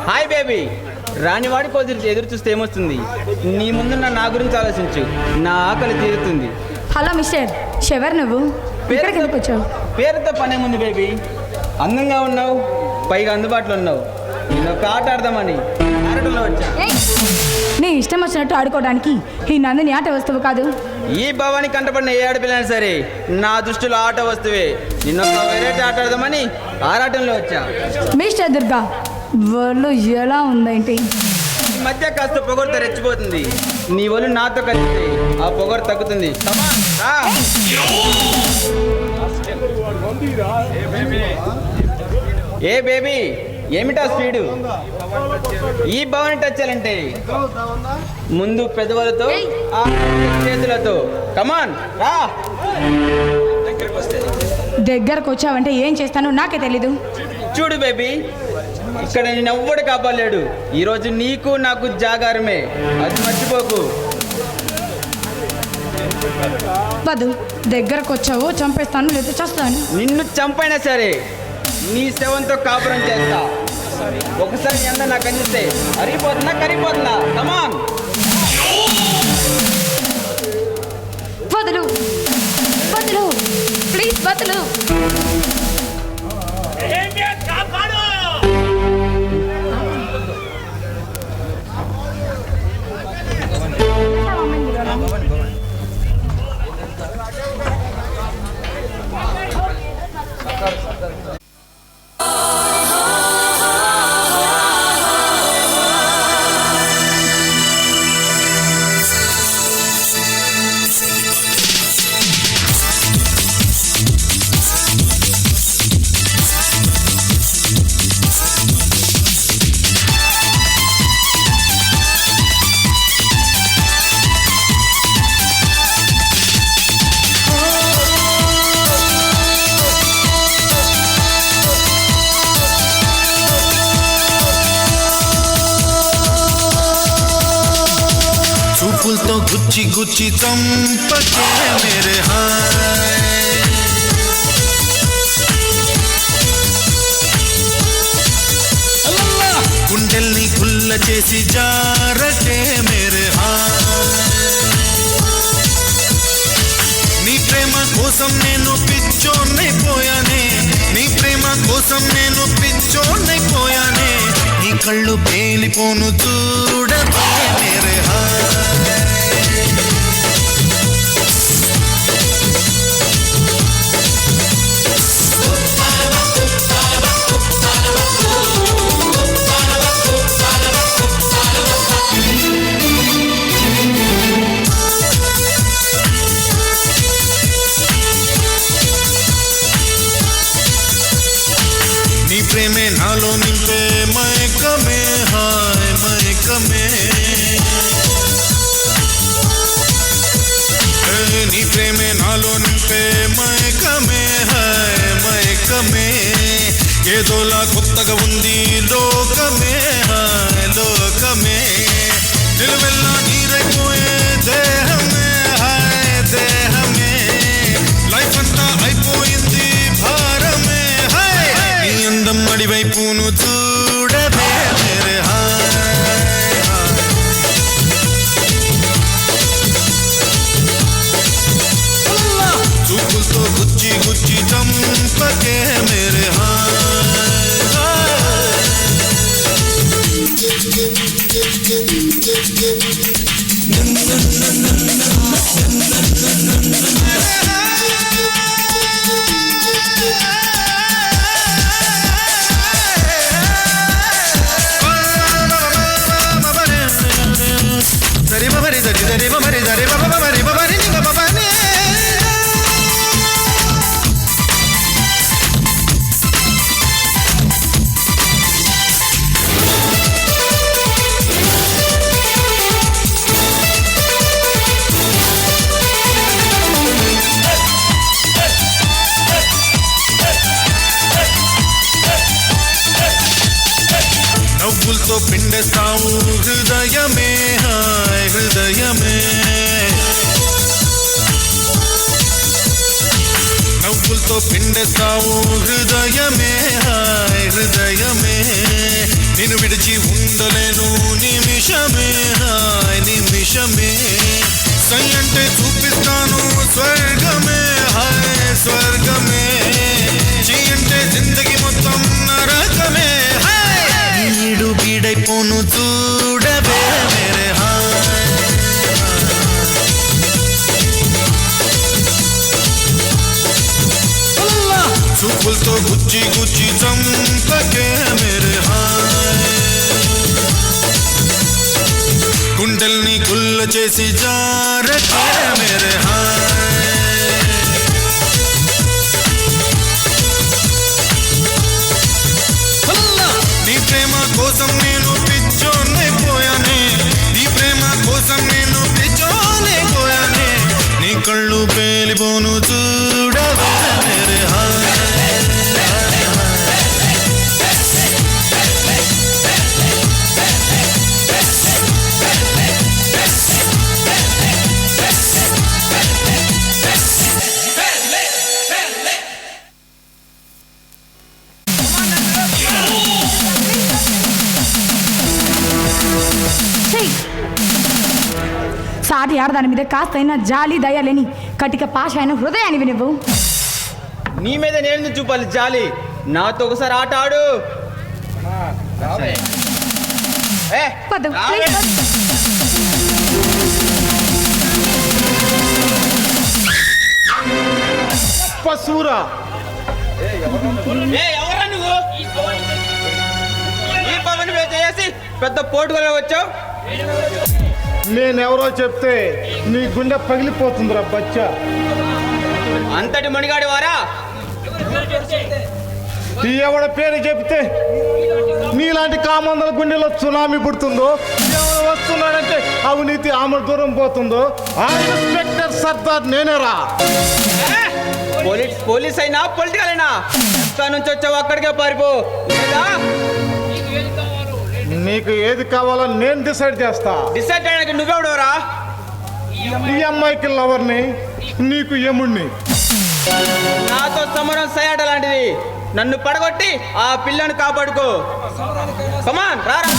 Hi baby. రానివాడి కోసం ఎదురు చూస్తే ఏమొస్తుంది? నీ ముందున్న నా గురించి ఆలోచించు, నా ఆకలి తీరుతుంది. హలో మిస్టర్, షెవర్ నువ్వు ఇక్కడికి ఎందుకు వచ్చావు? పేరుతో పనేముంది బేబీ. అందంగా ఉన్నావు, పైగా అందుబాటులో ఉన్నావు. నేను ఒక ఆట ఆడదామని ఆడటంలో వచ్చా. నీ ఇష్టం వచ్చినట్టు ఆడుకోవడానికి ఈ నందిని ఆట వస్తువు కాదు. ఈ భవాని కంటపడిన ఏ ఆడపిల్లైనా సరే నా దృష్టిలో ఆట వస్తువే. నిన్న ఒక వెరైటీ ఆట ఆడదామని ఆరాటంలో వచ్చా. మిస్టర్ దుర్గా, వాళ్ళు ఎలా ఉందేంటి? ఈ మధ్య కాస్త పొగరు రెచ్చిపోతుంది. నీ ఒళ్ళు నాతో కలిస్తే ఆ పొగరు తగ్గుతుంది. ఏ బేబీ, ఏమిటా స్పీడు? ఈ భవని టచ్ చేయాలంటే ముందు పెదవులతో, చేతులతో. కమాన్ రా. దగ్గరకు వచ్చావంటే ఏం చేస్తానో నాకే తెలీదు. చూడు బేబీ, ఇక్కడ నేను ఎవ్వడు కాపాడలేడు. ఈరోజు నీకు నాకు జాగారమే, అది మర్చిపోకు. వద్దు, దగ్గరకు వచ్చావు చంపేస్తాను, లేదా చేస్తాను. నిన్ను చంపైనా సరే నీ శవంతో కాపురం చేస్తా. ఒకసారి నీ అందరూ నాకు అందిస్తే అరిగిపోతున్నా కరిగిపోతున్నా. కమాన్. వదులు వదులు, ప్లీజ్ వదులు. చూపులతో గుచ్చి గుచ్చి చంపకే మేరే హాయ్, గుండెల్ని గుల్ల చేసి జారకే మేరే హాయ్. నీ ప్రేమ కోసం నేను పిచ్చోన్నైపోయానే, నీ ప్రేమ కోసం నేను పిచ్చోన్నైపోయానే. నీ కళ్ళు పేలిపోను చూడకే మేరే హాయ్. నీ ప్రేమే నాలో నింపే మైకమే హాయ్ మైకమే. నీ ప్రేమే నాలో నింపే మైకమే హాయ్ మైకమే. ఏదోలా కొత్తగా ఉంది లోకమే హాయ్ లోకమే. నిలువెల్లా నీరైపోయే దేహమే హాయ్ దేహమే. లైఫ్ అంతా అయిపోయింది భారమే హాయ్. నీ అందం అడివైపును చూడవే మేరే హాయ్. చూపులతో గుచ్చి గుచ్చి చంపకే మేరే హాయ్. సరి బరి సరి సరి బరి సరి బరి బరి ని బబని. నవ్వులతో పిండేస్తావు హృదయమే హాయ్ హృదయమే. నవ్వులతో పిండేస్తావు హృదయమే హాయ్ హృదయమే నిన్ను విడిచి ఉండలేను నిమిషమే హాయ్ నిమిషమే సై అంటే చూపిస్తాను స్వర్గమే హాయ్ స్వర్గమే జీ అంటే జిందగీ మొత్తం నరకమే హాయ్ నీడు బీడైపోను చూడవే మేరే హాయ్ చూపులతో గుచ్చి గుచ్చి చంపకే మేరే హాయ్ గుండెల్ని గుల్ల చేసి జారకే మేరే హాయ్ నీ ప్రేమ కోసం నేను పిచ్చోనైపోయానే నీ ప్రేమ కోసం నేను పిచ్చోనైపోయానే నీ కళ్ళు పేలిపోను చూడవే మేరే హాయ్ సాటి ఆడదాని మీద కాస్తైనా జాలి దయాలేని కటిక పాష అయిన హృదయానివి నువ్వు. నీ మీద నేను చూపాలి జాలి. నాతో ఒకసారి ఆట ఆడు. ఏ, పద, రావే. పశువురా ఏ, ఎవరా నువ్వు? ఈ పవన్ చేసి పెద్ద పోటుగా వచ్చావు. నేనెవరో చెప్తే నీ గుండె పగిలిపోతుందిరా బచ్చా. అంతటి మణిగాడి వారా? ఈ ఎవడ పేరు చెప్తే నీలాంటి కామందల గుండెలో సునామీ పుడుతుందో, ఎవరు వస్తున్నాడంటే అవినీతి ఆమె దూరం పోతుందో ఆ ఇన్స్పెక్టర్ సర్దార్ నేనేరా. పోలీస్ అయినా పొలిటికల్ అయినా ఎక్కడ నుంచి వచ్చావు అక్కడికే పారిపో. లేదా నీకు ఏది కావాలో నేను డిసైడ్ చేస్తా. డిసైడ్ చేయడానికి నువ్వెవడవరా? ఈ అమ్మాయికి లవర్ని, నీకు యముణ్ణి. నాతో సమరం సయాట లాంటిది. నన్ను పడగొట్టి ఆ పిల్లను కాపాడుకో. కమాన్ రారా.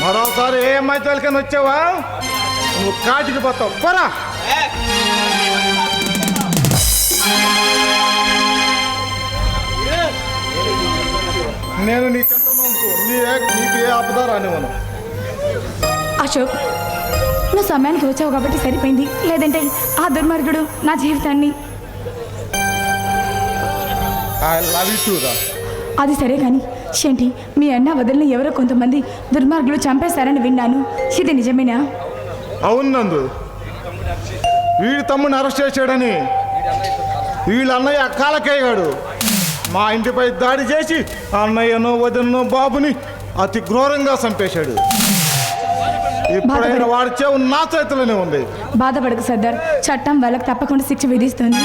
మరోసారి ఏ అమ్మాయి తోలికని వచ్చావా నువ్వు కాటికి పోతావు. పోరా. నేను నీ నీకు ఏ ఆపద రానివ్వను. అశోక్, నువ్వు సమయానికి వచ్చావు కాబట్టి సరిపోయింది. లేదంటే ఆ దుర్మార్గుడు నా జీవితాన్ని. ఐ లవ్ యు టూ రా. అది సరే కానీ ఏంటి, మీ అన్న వదిలిన ఎవరో కొంతమంది దుర్మార్గులు చంపేశారని విన్నాను. ఇది నిజమేనా? అవును నందు, వీడి తమ్ముడిని అరెస్ట్ చేశాడని వీళ్ళ అన్నయ్య కాలకేయగాడు మా ఇంటిపై దాడి చేసి అన్నయ్యను వదినను బాబుని అతి క్రూరంగా చంపేశాడు. ఇప్పుడైనా వాడి చెవు నా చేతిలోనే ఉంది. బాధపడకు సర్దార్, చట్టం వాళ్ళకి తప్పకుండా శిక్ష విధిస్తుంది.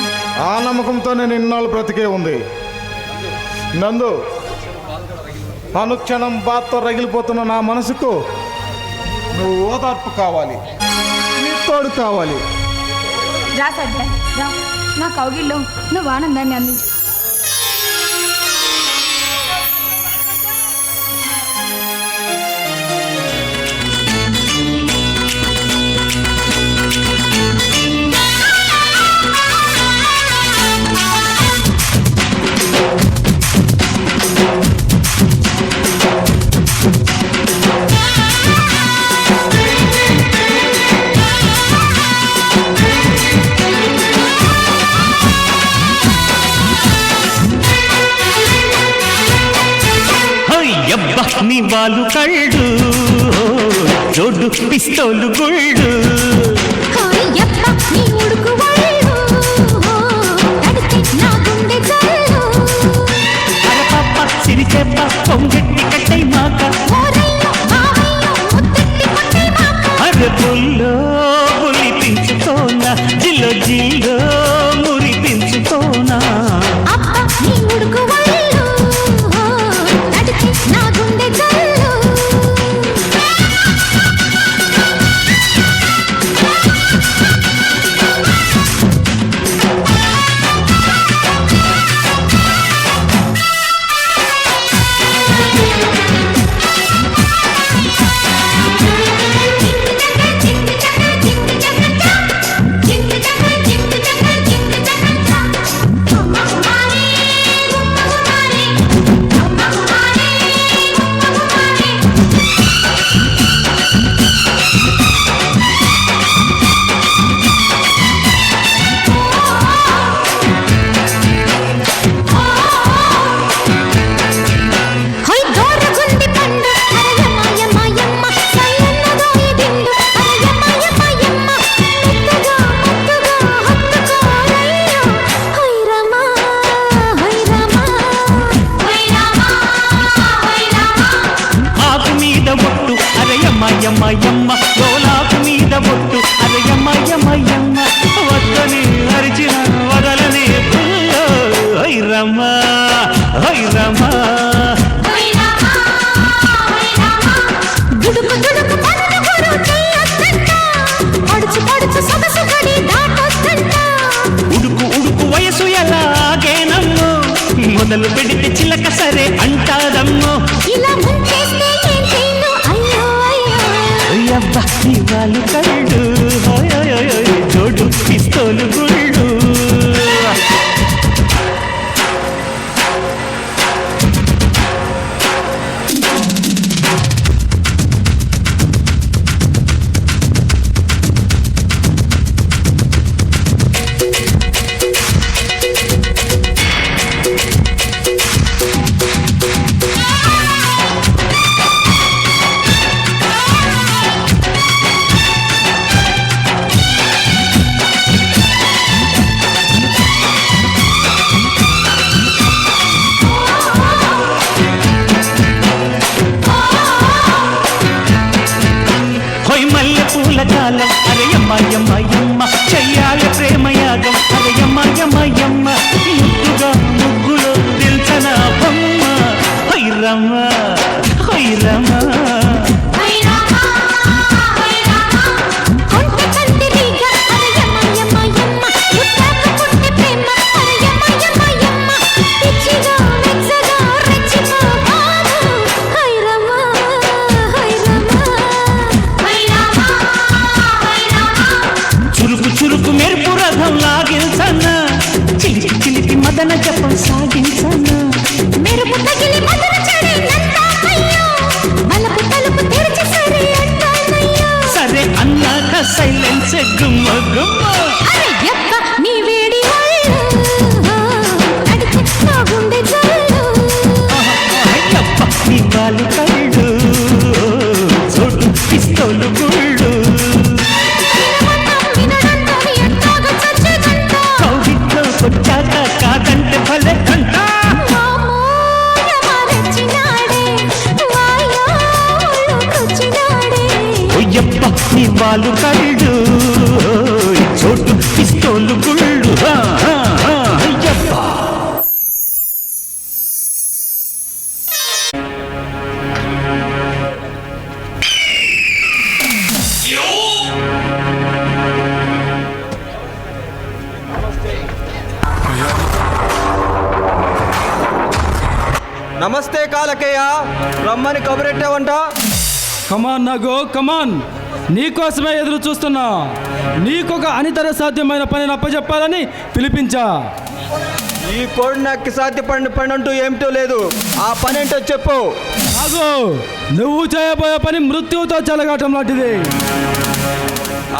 ఆ నమ్మకంతో నేను ఇన్నాళ్ళు బ్రతికే ఉంది. నందు, అనుక్షణం బాధతో రగిలిపోతున్న నా మనసుకు నువ్వు ఓదార్పు కావాలి, నీ తోడు కావాలి. రా సర్దార్ రా, నా కౌగిల్లో నువ్వు ఆనందాన్ని అందించు. నీ వాళ్ళు కళ్ళు జోడు పిస్తోలు గుళ్ళు అరపప్ప సిరిచెప్ప పొంగెట్టి కట్టై మాక అరే పుల్లో పులి పెంచుతోనా జిల్లో జిల్లో మురి పెంచుతోనా రమా హై రమా దుడుకు దుడుకు పనులు గురు చేయొద్దంట పడుచు పడుచు సొగసు గడి దాటొద్దంట ఉడుకు ఉడుకు వయసు ఎలాగేనమ్మో మొదలు పెడితే చిలక సరే అంటారమ్మో ఇలా ముంచేస్తే ఏం చేయను అయ్యో అయ్యో అబ్బా ఇవాళ కళ్ళు జోడు పిస్తోలు గుళ్ళు పూల కాలం అరయమ్మ చెయ్యాలి ప్రేమయాగం అరయమ్మ ముద్దుగా ముగ్గులో దిల్చన బొమ్మ హైరమ్మ హైరమ్మ చురుకు మెరుపు రథం లాగించన్నా చిలిపి చిలిపి మదన జపం సాగించన్నా మెరుపు తగిలి మదన చెడేనంటామయ్యో మలపు తలుపు తెరిచి సరే అంటామయ్యో సరే అన్నాక సైలెన్స్ గుమ్మ గుమ్మ అరే యప్ప నీ వేడి ఒళ్ళు అడిచి నా గుండె జల్లు అయ్యప్ప నీ వాళ్ళు కళ్ళు చోటు పిస్తోలు గుళ్ళు వచ్చాక కాదంటే భలే కంట ఒయ్యప్ప నీ వాళ్ళు కళ్ళు చోటు పిస్తోలు గుళ్ళు అయ్యప్ప నమస్తే కాలకేయ, రమ్మని కబురెట్టావంట. కమాన్ నాగో కమాన్, నీకోసమే ఎదురు చూస్తున్నా. నీకొక అనితర సాధ్యమైన పనిని అప్పచెప్పాలని పిలిపించా. ఈ కోడి నాకు సాధ్యపడిన పని అంటూ ఏమిటో లేదు. ఆ పని ఏంటో చెప్పు. నాగో, నువ్వు చేయబోయే పని మృత్యువుతో చెలగాటం లాంటిది.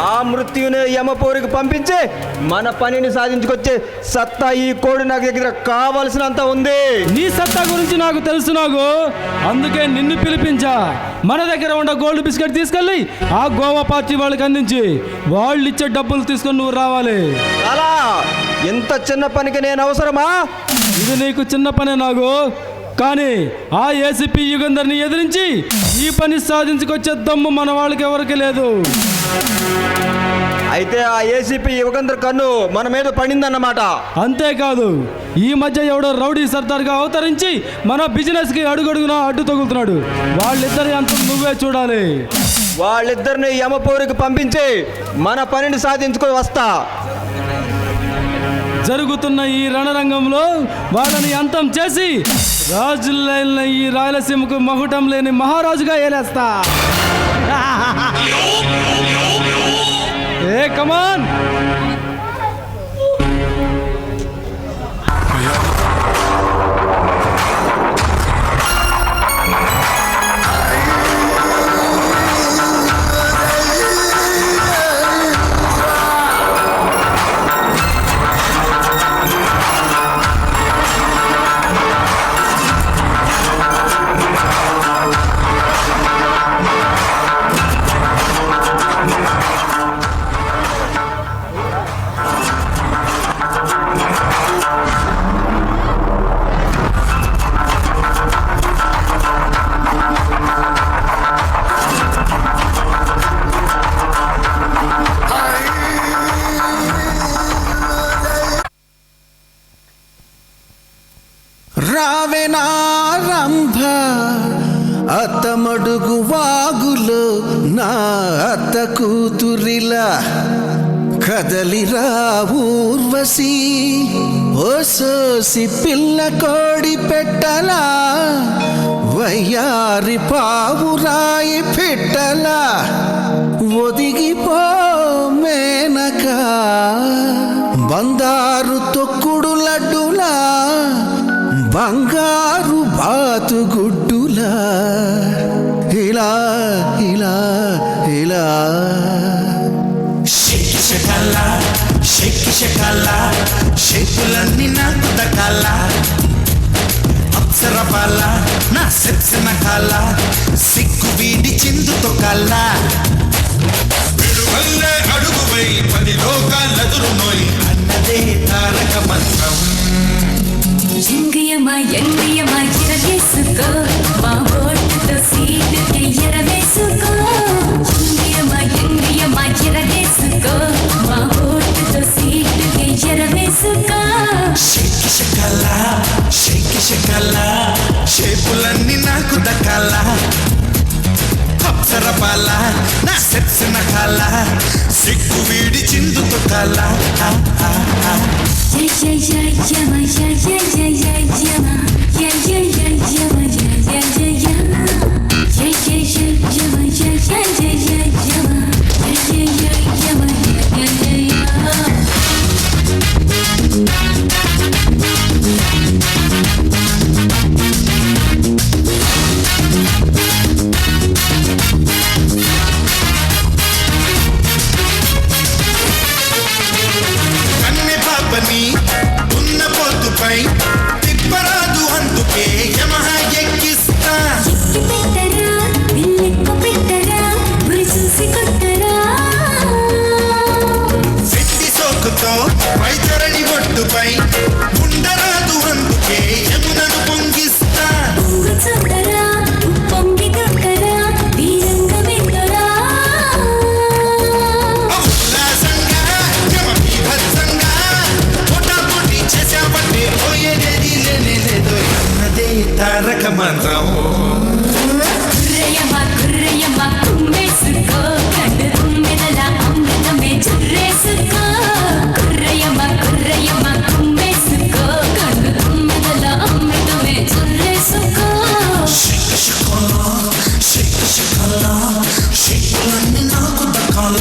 ఆ మృత్యుని యమపూరికి పంపించి మన పనిని సాధించుకొచ్చే సత్తా ఈ కోడి నాకు దగ్గర కావలసినంత ఉంది. నీ సత్తా గురించి నాకు తెలుసు నాగు, అందుకే నిన్ను పిలిపించా. మన దగ్గర ఉన్న గోల్డ్ బిస్కెట్ తీసుకెళ్ళి ఆ గోవా పార్టీ వాళ్ళకి అందించి వాళ్ళు ఇచ్చే డబ్బులు తీసుకొని నువ్వు రావాలి. అలా ఇంత చిన్న పనికి నేను అవసరమా? ఇది నీకు చిన్న పనే నాగు, కానీ ఆ ఏసీపీ యుగంధర్ని ఎదిరించి ఈ పని సాధించుకొచ్చే దమ్ము మన వాళ్ళకి ఎవరికి లేదు. అయితే ఆ ఏసీపీ యుగంధర్ కన్ను మన మీద పడిందన్నమాట. అంతేకాదు, ఈ మధ్య ఎవడో రౌడీ సర్దార్గా అవతరించి మన బిజినెస్ కి అడుగడుగునా అడ్డు తగులుతున్నాడు. వాళ్ళిద్దరి అంతం నువ్వే చూడాలి. వాళ్ళిద్దరిని యమపూరికి పంపించి మన పనిని సాధించుకొని వస్తా. జరుగుతున్న ఈ రణరంగంలో వాళ్ళని అంతం చేసి రాజులైన ఈ రాయలసీమకు మహుటం లేని మహారాజుగా ఏలేస్తా. ఏ కమాన్. రావెనారంభ అత్తమడుగు వాగులో నా అత్త కూతురిలా కదలిరా ఊర్వశి ఓ సోసి పిల్ల కోడి పెట్టలా వయ్యారి పావురాయి పెట్టలా ఒదిగిపో మేనక బందారు తొక్కుడు లడ్డులా బంగారు బాతుగుడ్డులా ఇలా ఇలా ఇలా షేకి షకాల షేపులన్నీ నాకు దక్కాల అప్సర బాల నా సెప్సిన కాల సిగ్గు వీడి చిందుతో కాల విడువల్లే అడుగువై 10 లోకాలెదురు నోయి అన్నదే తారక మంత్రం ఎంగియమా ఎరవేసుకో మా ఓటుతో సీటుకి ఎరవేసుకో ఎంగియమా ఎరవేసుకో మా ఓటుతో సీటుకి ఎరవేసుకో షేకి షకాల షేపులన్నీ నాకు దక్కాల అప్సర బాల నా సెప్సిన కాల సిగ్గు వీడి చిందుతో కాల కన్నె పాపని ఉన్న పొద్దుపై తిప్పరాదు అందుకే యమహ ఎక్కిస్తా పెట్టరా బిల్లెక్కు పెట్టరా గురి చూసి కొట్టరా శక్తి సోకుతో వైతరణి ఒడ్డుపై ఉండరాదు అందుకే యమునను పొంగిస్తా ఊరు చూడరా పొంగి దొక్కరా వీరంగా వెంటరా ఉల్లాసంగా యమ బీభత్సంగా పొటాపొటి చేసావంటే పోయేది లేదు అన్నదే తారక మంత్రం కుర్రయ్యమ్మ కుమ్మేసుకో కన్ను తుమ్మెదల అమృతమే చుర్రేసుకో కుర్రయ్యమ్మ కుమ్మేసుకో కన్ను తుమ్మెదల అమృతమే చుర్రేసుకో షేకులన్నీ నాకు దక్కాల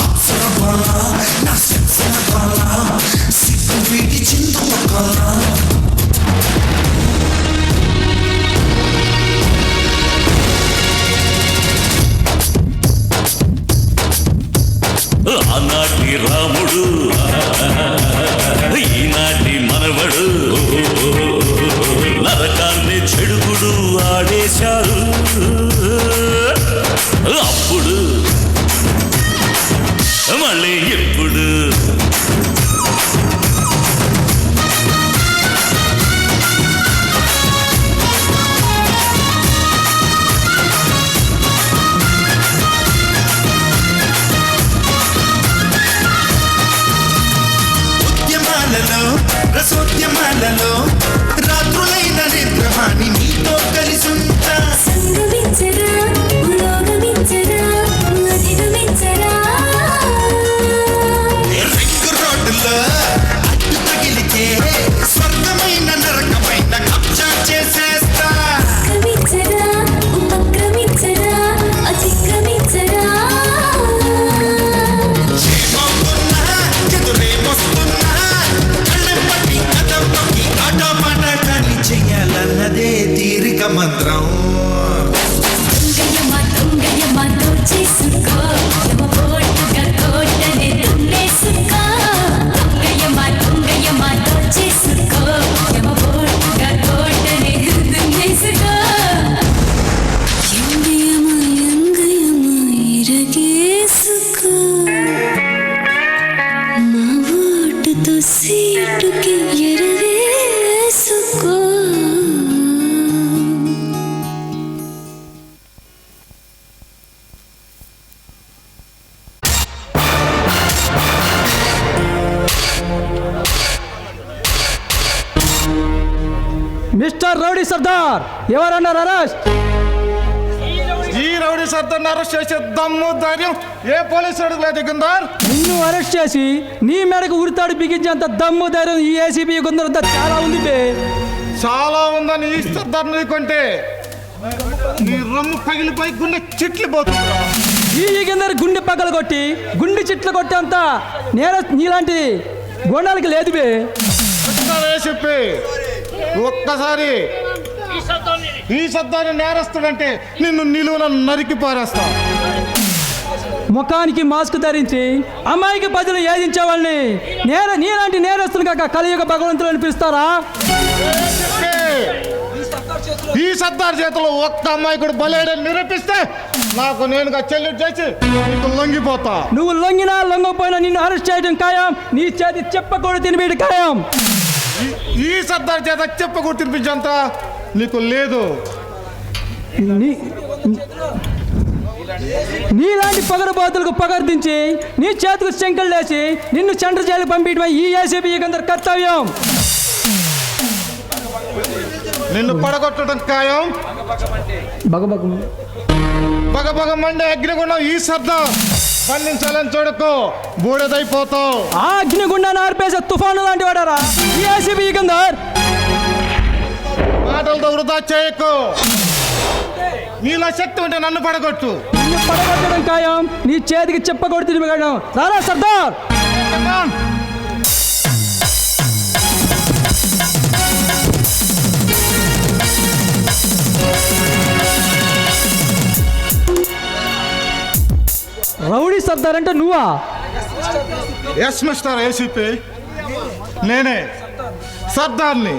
అప్సర బాల నా సెప్సిన కాల సిగ్గు వీడి చిందుతో కాల ఆనాటి రాముడు ఈనాటి మనవడు నరకాన్ని చెడుగుడు ఆడేశారు అప్పుడు మళ్ళీ ఎప్పుడు ఉద్యమాలలో రసోద్యమాలలో రాత్రులైన నిద్రమాని నీతో కలిసుంటా సంగమించరా పురోగమించరా అధిగమించరా రింగు రోడ్డులో అడ్డు తగిలితే స్వర్గమైన నరకమైన కబ్జా చేసేస్తా క్రమించరా ఉపక్రమించరా అతిక్రమించరా ఏమవుతున్నా ఎదురేమొస్తున్నా కళ్ళెంపటి కథంపకి ఆటోమని మిస్టర్ రౌడీ సర్దార్ ఎవరన్నారు అరెస్ట్? ఈ రౌడీ సర్దార్ని అరెస్ట్ చేసే దమ్ము ధైర్యం ఏ పోలీసు అడుగులేదు గిందార్. నిన్ను అరెస్ట్ చేసి నీ మేడకు ఉరితాడు బిగించేంత దమ్ము ధైర్యం ఈ ఏసీబీ కొందరంతా చాలా ఉంది బే. చాలా ఉందని ఈ సర్దార్ నీకుంటే నీ రొమ్ము పగిలిపోయి గుండె చిట్లు పోతుందా. ఈ కింద గుండె పగలు కొట్టి గుండె చిట్లు కొట్టేంత నీలాంటి గోండాలకి లేదు బే. చెప్పి ఒక్కసారి ఈ సర్దార్ని నేరస్తుడంటే నిన్ను నిలువున నరికి పారేస్తా. ముఖానికి మాస్క్ ధరించి అమ్మాయికి ప్రజలు ఏదించే వాళ్ళని నీలాంటి నేరస్తులు కాక కలియుగ భగవంతులను పిలుస్తారా? ఈ సర్దార్ చేతిలో ఒక్క అమ్మాయి కూడా బలేడని నిరూపిస్తే నాకు నేనుగా చెల్లిట్ చేసి నీకు లొంగిపోతా. నువ్వు లొంగినా లొంగపోయినా నిన్ను అరెస్ట్ చేయడం ఖాయం. నీ చేతి చెప్పకూడదు తినిపేయడం ఖాయం. ఈ సర్దార్ చేత చెప్పకూడదు తినిపించేంత నీకు లేదు. నీలాంటి పగరబాతులకు పగర్దించి నీ చేతికి శంకలు వేసి నిన్ను సెంటర్ జైలుకి పంపించడం ఈ ఏసీబీ అందరి కర్తవ్యం. నిన్ను పడగొట్టడం ఖాయం. బగబగ మండే అగ్నిగుండం ఈ సర్దార్ పండించాలని చూడకు, బూడిదైపోతావు. ఆ అగ్నిగుండాన్ని ఆర్పేసే తుఫాను లాంటి వాడారా ఈ ఏసీబీ అందర్. మాటలతో వృధా చేయకు. నీలో శక్తి ఉంటే నన్ను పడగొట్టు. నిన్ను పడగొట్టడం ఖాయం. నీ చేతికి చెప్పకూడదు తినిపేయడం. రారా సర్దార్. రౌడీ సర్దార్ అంటే నువ్వా? ఎస్ మిస్టర్ ఏసీపీ, నేనే సర్దార్ని,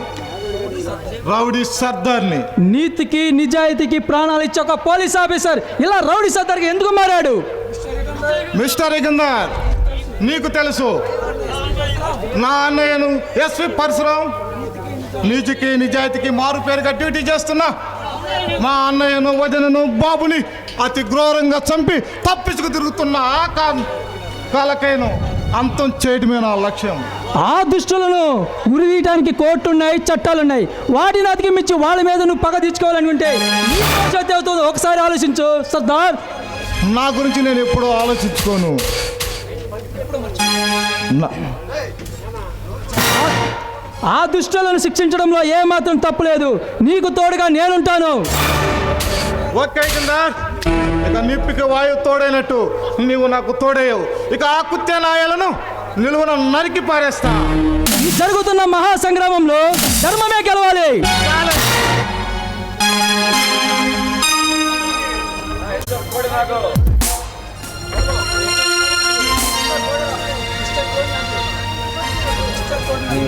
రౌడీ సర్దార్ని. నీతికి నిజాయితీకి ప్రాణాలు ఇచ్చే ఒక పోలీస్ ఆఫీసర్ ఇలా రౌడీ సర్దార్కి ఎందుకు మారాడు? మిస్టర్ ఇగందార్, నీకు తెలుసు నా అన్నయ్యను ఎస్వి పరశురాం నీతికి నిజాయితీకి మారు పేరుగా డ్యూటీ చేస్తున్నా. మా అన్నయ్యను వదినను బాబుని అతి క్రూరంగా చంపి తప్పించుకు తిరుగుతున్న ఆ కాలకైను అంతం చేయడమే నా లక్ష్యం. ఆ దుష్టులను ఉరిదీయడానికి కోర్టున్నాయి, చట్టాలున్నాయి. వాటిని అతికిమించి వాళ్ళ మీద నువ్వు పగ తీర్చుకోవాలనుకుంటే నీ భవిష్యత్తు అవుతుందో ఒకసారి ఆలోచించు సర్దార్. నా గురించి నేను ఎప్పుడూ ఆలోచించుకోను. ఆ దుష్టులను శిక్షించడంలో ఏమాత్రం తప్పులేదు. నీకు తోడుగా నేనుంటాను. ఓకే కిందర్, ఇక నిప్పికి వాయువు తోడైనట్టు నీవు నాకు తోడేయవు. ఇక ఆ కుత్యానాయాలను నిలువున నరికి పారేస్తా. ఈ జరుగుతున్న మహాసంగ్రామంలో ధర్మమే గెలవాలి.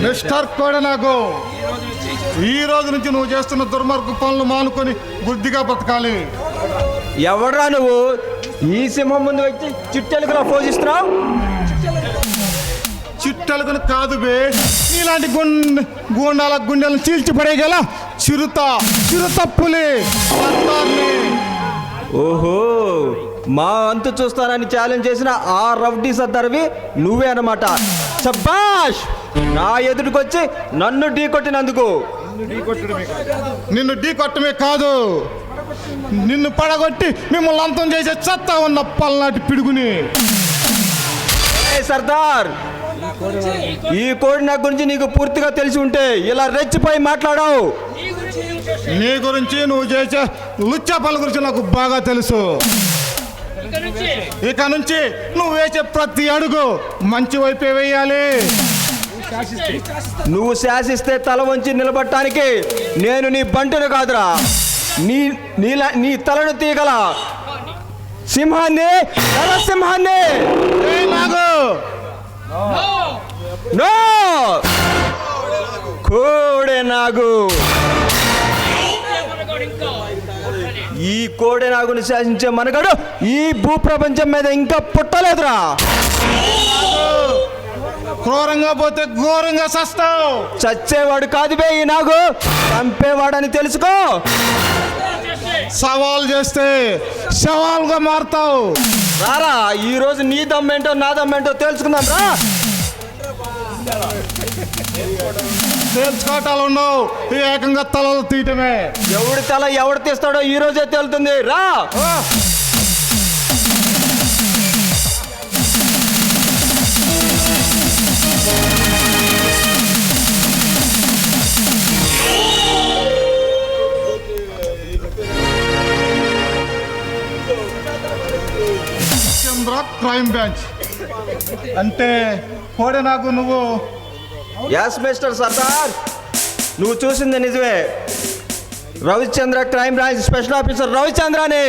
మిస్టర్ కోడనాగు, ఈ రోజు నుంచి నువ్వు చేస్తున్న దుర్మార్గ పనులు మానుకొని బుద్ధిగా బ్రతకాలి. ఎవడ్రా నువ్వు ఈ సింహం ముందు వచ్చి చిట్టెలుగులా పోషిస్తున్నావు? చిట్టెలుగును కాదు బే, ఇలాంటి గూండాల గుండెలను చీల్చి పడేయగల చిరుతప్పులే. ఓహో, మా అంతు చూస్తానని ఛాలెంజ్ చేసిన ఆ రౌడీ సర్దార్వి నువ్వే అన్నమాట. శభాష్, నా ఎదుటికొచ్చి నన్ను ఢీ కొట్టినందుకు. నిన్ను ఢీ కొట్టమే కాదు, నిన్ను పడగొట్టి మిమ్మల్ని అంతం చేసే చెత్త ఉన్న పల్నాటి పిడుగుని. సర్దార్, ఈ కోడి నా గురించి నీకు పూర్తిగా తెలిసి ఉంటే ఇలా రెచ్చిపోయి మాట్లాడావు. నీ గురించి నువ్వు చేసే లుచ్చా పనుల గురించి నాకు బాగా తెలుసు. ఇక నుంచి నువ్వు వేసే ప్రతి అడుగు మంచి వైపే వేయాలి. నువ్వు శాసిస్తే తల వంచి నిలబడటానికి నేను నీ బంటును కాదురా, నీ తలను తీగల సింహాన్ని, నరసింహాన్ని. నో కోడే నాగు. ఈ కోడే నాగుని శాసించే మనగడు ఈ భూప్రపంచం మీద ఇంకా పుట్టలేదురా. క్రూరంగా పోతే ఘోరంగా సస్తావు. చచ్చేవాడు కాదు బే ఈ నాగు, చంపేవాడని తెలుసుకో. సవాల్ చేస్తే సవాల్గా మారుతావు. రారా, ఈ రోజు నీ దమ్మేంటో నా దమ్మేంటో తెలుసుకుందాం రా. తేల్చుకోవటాలు ఉండవు, ఏకంగా తలలు తీయటమే. ఎవడి తల ఎవడు తీస్తాడో ఈ రోజే తేలుతుంది. రా చంద్ర క్రైమ్ బ్రాంచ్ అంటే కోడే నాకు నువ్వు. యాస్ మిస్టర్ సర్దార్, నువ్వు చూసింది నిజమే. Ravichandra crime branch special officer రవిచంద్రని.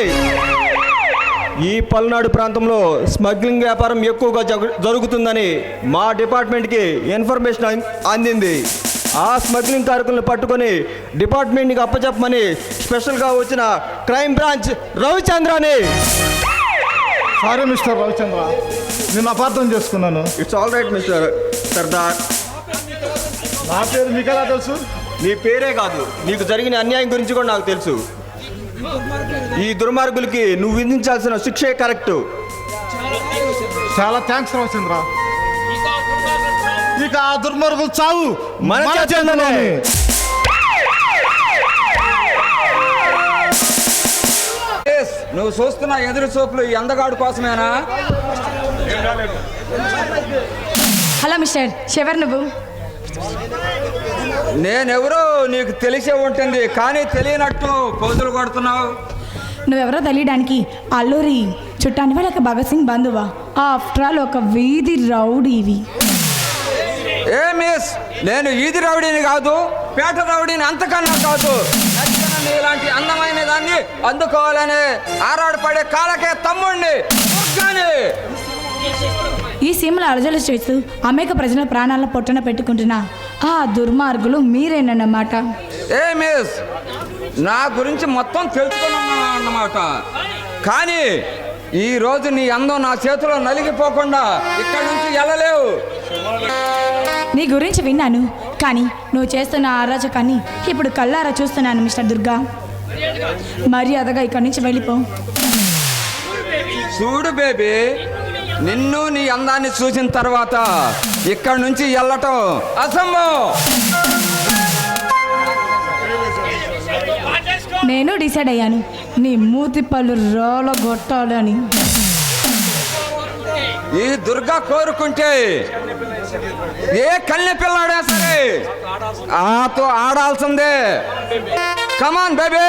ఈ పల్నాడు ప్రాంతంలో స్మగ్లింగ్ వ్యాపారం ఎక్కువగా జరుగుతుందని మా డిపార్ట్మెంట్కి ఇన్ఫర్మేషన్ అందింది. ఆ స్మగ్లింగ్ కారకులను పట్టుకొని డిపార్ట్మెంట్కి అప్పచెప్పమని స్పెషల్గా వచ్చిన క్రైమ్ బ్రాంచ్ రవిచంద్రని. సారీ మిస్టర్ రవిచంద్ర, నేను అపార్థం చేసుకున్నాను. It's all right mister Sardar. నా పేరు మీకు ఎలా తెలుసు? నీ పేరే కాదు, నీకు జరిగిన అన్యాయం గురించి కూడా నాకు తెలుసు. ఈ దుర్మార్గులకి నువ్వు విధించాల్సిన శిక్షే కరెక్ట్. చాలా థ్యాంక్స్ రవిచంద్ర. ఇక ఆ దుర్మార్గులు చావు మన చేతుల్లోనే. నువ్వు చూస్తున్న ఎదురు చూపులు ఈ అందగాడు కోసమేనా? హలో మిస్టర్, ఎవరు నువ్వు? నేనెవరో నీకు తెలిసే ఉంటుంది, కానీ తెలియనట్టు పోజులు కొడుతున్నావు. నువ్వెవరో తెలియడానికి అల్లూరి చుట్టానివా లేక భగత్ సింగ్ బంధువా? ఆఫ్టర్ ఆల్ ఒక వీధి రౌడీవి. ఏ మిస్, నేను ఈది రౌడీని కాదు, పేట రౌడీని అంతకన్నా కాదు. నచ్చిన నీలాంటి అందమైన దాన్ని అందుకోవాలని ఆరాడపడే కాలకే తమ్ముడిని. ఈ సీమల అలజలు చేస్తూ అనేక ప్రజల ప్రాణాలను పొట్టన పెట్టుకుంటున్న ఆ దుర్మార్గులు మీరేనన్నమాట. ఏ మిస్, నా గురించి మొత్తం తెలుసుకున్నా అన్నమాట. కానీ ఈరోజు నీ అందం నా చేతిలో నలిగిపోకుండా ఇక్కడి నుంచి వెళ్ళలేవు. నీ గురించి విన్నాను, కానీ నువ్వు చేస్తున్న అరాచకాన్ని ఇప్పుడు కళ్ళారా చూస్తున్నాను మిస్టర్ దుర్గా. మర్యాదగా ఇక్కడి నుంచి వెళ్ళిపో. చూడు బేబీ, నిన్ను నీ అందాన్ని చూసిన తర్వాత ఇక్కడి నుంచి వెళ్ళటం అసంభవం. నేను డిసైడ్ అయ్యాను, నీ మూతి పళ్ళు రోలగొట్టాలని. ఈ దుర్గా కోరుకుంటే ఏ కన్నె పిల్లాడే సరే ఆతో ఆడాల్సిందే. Come on baby.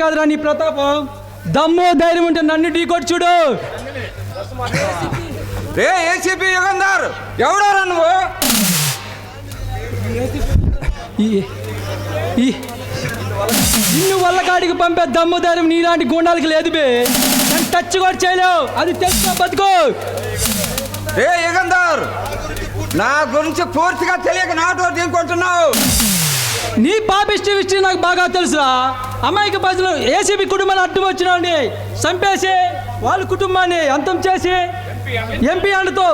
కాదురా నీ ప్రతాపం. దమ్ము ధైర్యం ఉంటే నన్ను ఢీ కొట్టి చూడు. రే ఏసీపీ యుగంధర్, ఎవడారా నువ్వు? నిన్ను వల్ల కాడికి పంపే దమ్ము ధైర్యం నీలాంటి గుండాలకి లేదు బే. నన్ను టచ్ కూడా చేయలేవు, అది తెలుసుకో బతుకో. రే యుగంధర్, నా గురించి పూర్తిగా తెలియక నాతో దింకుంటున్నావు. నీ పాపిష్టి విషయం నాకు బాగా తెలుసురా. అమ్మాయికి బదులు ఏసీబీ కుటుంబాన్ని అడ్డు వచ్చినాన్ని చంపేసి వాళ్ళ కుటుంబాన్ని అంతం చేసి ఎంపీ అండతో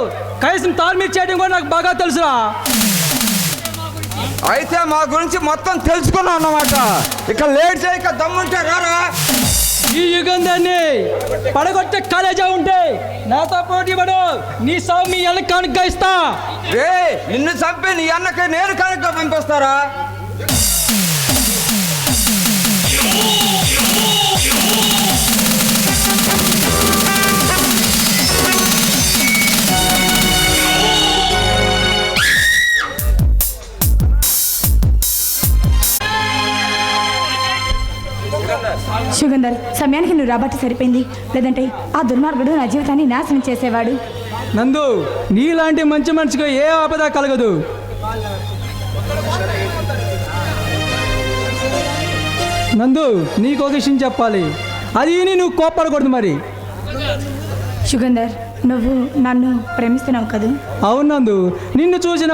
కనీసం తార్మీర్ చేయడం కూడా నాకు బాగా తెలుసురా. అయితే మా గురించి మొత్తం తెలుసుకున్నావు అన్నమాట. ఇక లేట్ చేయక దమ్ముంటే రారా. ఈ యుగంధాన్ని పడగొట్టే కాలేజా ఉంటే నాతో పోటీ పడు. నీ సాగు మీ అన్న కానుక ఇస్తా. రే నిన్ను చంపి నీ అన్నకి నేను కానుక పంపిస్తారా? సుగంధర్, సమయానికి నువ్వు రాబట్టి సరిపోయింది. లేదంటే ఆ దుర్మార్గుడు నా జీవితాన్ని నాశనం చేసేవాడు. నందు, నీలాంటి మంచి మనిషికి ఏ ఆపద కలగదు. నందు, నీకు ఒక విషయం చెప్పాలి. అది నువ్వు కోప్పడకూడదు మరి. సుగంధర్, నువ్వు నన్ను ప్రేమిస్తున్నావు కదూ? అవును నందు, నిన్ను చూసిన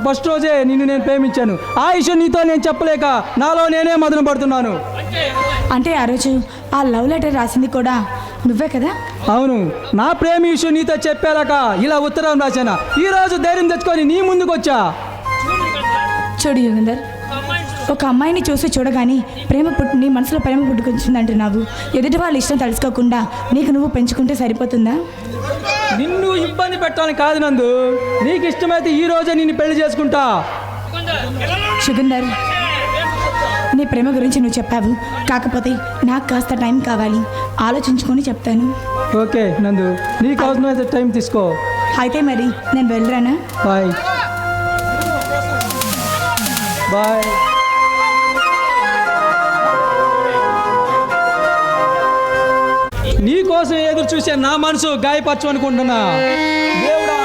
ఫస్ట్ రోజే నిన్ను నేను ప్రేమించాను. ఆ విషయం నీతో నేను చెప్పలేక నాలో నేనే మదన పడుతున్నాను. అంటే ఆ రోజు ఆ లవ్ లెటర్ రాసింది కూడా నువ్వే కదా? అవును, నా ప్రేమ విషయం నీతో చెప్పాక ఇలా ఉత్తరం రాశాను. ఈ రోజు ధైర్యం తెచ్చుకొని నీ ముందుకు వచ్చా. చూడు యుగంధర్, ఒక అమ్మాయిని చూసి చూడగానే నీ మనసులో ప్రేమ పుట్టుకొచ్చిందంటున్నావు. ఎదుటి వాళ్ళ ఇష్టం తెలుసుకోకుండా నీకు నువ్వు పెంచుకుంటే సరిపోతుందా? నిన్ను ఇబ్బంది పెట్టాలని కాదు నందు, నీకు ఇష్టమైతే ఈ రోజే నిన్ను పెళ్లి చేసుకుంటా. సుగంధర్, నీ ప్రేమ గురించి నువ్వు చెప్పావు. కాకపోతే నాకు కాస్త టైం కావాలి, ఆలోచించుకొని చెప్తాను. ఓకే నందు, నీకు అవసరమైతే టైం తీసుకో. అయితే మరి నేను వెళ్ళరానా? Bye bye. నీ కోసం ఎదురు చూసే నా మనసు గాయపరచు అనుకుంటున్నా. దేవుడా,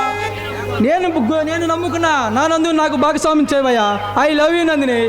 నేను నమ్ముకున్నా నా నందు నాకు భాగస్వామ్యం చేయవయ్యా. I love you Nandini.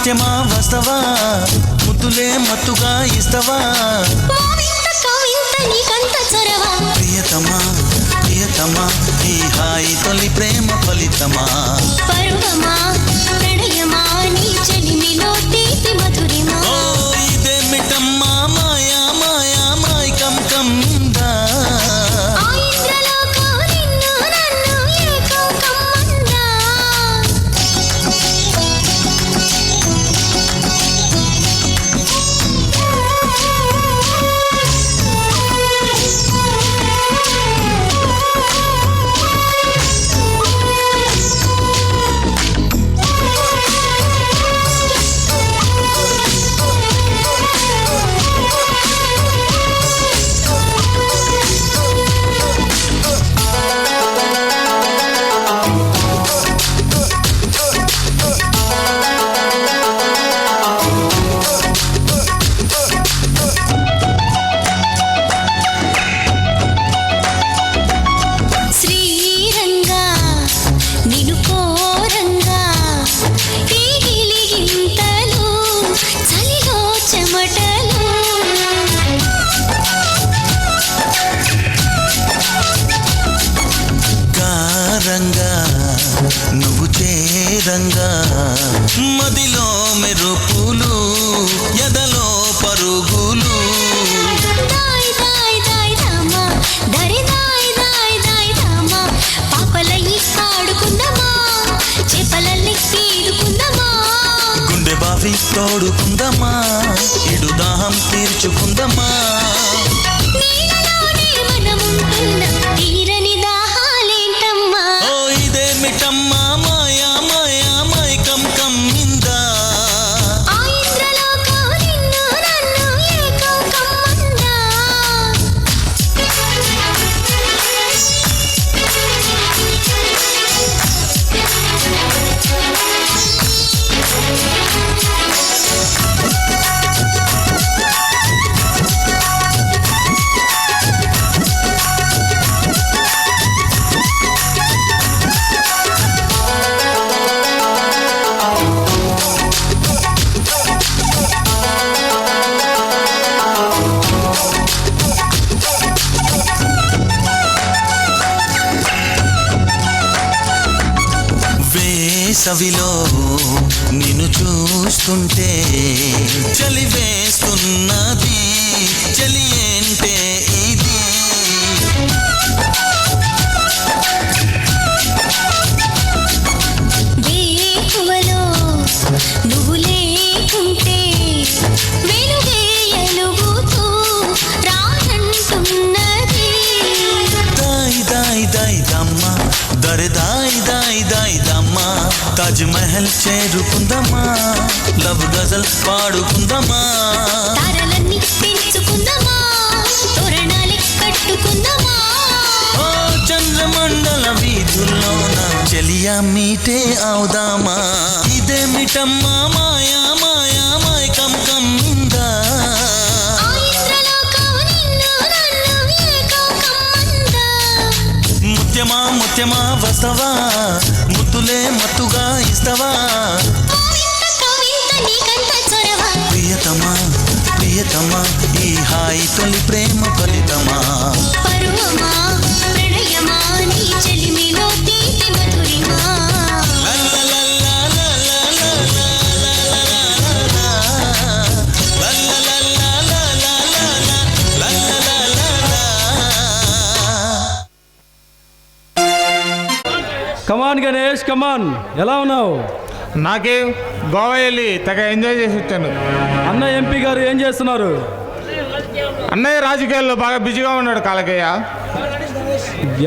ముత్యమా వస్తవా, ముద్దులే మత్తుగా ఇస్తవా, ప్రియతమా ప్రియతమా ఈ హాయి తొలి ప్రేమ ఫలితమా, పరువమా ప్రణయమా నీ చెలిమిలో తీపి మధురిమా, ఓ ఇదేమిటమ్మా మాయా మాయా మైకం కమ్మిందా, కంటిలో మెరుపులు ఎదలో పరుగులు దాయ్ దాయ్ దాయ్ రామా దరి దాయ్ దాయ్ దాయ్ రామా పాపలయ్యి ఆడుకుందామా చేపలల్లి ఈదుకుందామా గుండె బావి తోడుకుందామా ఇడు దాహం తీర్చుకుందామా నీలోనే మనముంటున్న తీరని దాహాలేంటమ్మా ఓ ఇదేమిటమ్మా మాయా మాయా మైకం కమ్మిందా ఆ ఇంద్రలోకం నిన్ను నన్ను ఏకం కమ్మందా వేసవిలో నిన్ను చూస్తుంటే చలి వేస్తున్నది చలి ఏంటే ఇది వేకువలో నువ్వు లేకుంటే వెలుగే ఎలుగుతూ రానంటున్నది దాయ్ దాయ్ దాయ్ దమ్మ దరి దాయ్ దాయ్ దాయ్ దమ్మ తాజ్ మహల్ చేరుకుందామా లవ్ గజల్ పాడుకుందామా తారలన్నీ పెంచుకుందామా తోరణాలే కట్టుకుందామా ఓ చంద్రమండల వీధుల్లోన చెలియా మీటే అవుదామా ఇదేమిటమ్మా మాయా మాయా మైకం కమ్మిందా ఆ ఇంద్రలోకం నిన్ను నన్ను ఏకం కమ్మందా ముత్యమా ముత్యమా వస్తవా ముద్దులే మత్తుగా ఇస్తవా కవింత కవింత నీకంత చొరవ ప్రియతమా ప్రియతమా ఈ హాయి తొలి ప్రేమ ఫలితమా పరువమా ప్రణయమా నీ చెలిమిలో తీపి మధురిమా కమాన్ గణేష్ కమాన్, ఎలా ఉన్నావు? నాకేం గోవా వెళ్ళి తెగ ఎంజాయ్ చేసి వచ్చాను. అన్న ఎంపీ గారు ఏం చేస్తున్నారు? అన్నయ్య రాజకీయాల్లో బాగా బిజీగా ఉన్నాడు కాలకయ్య.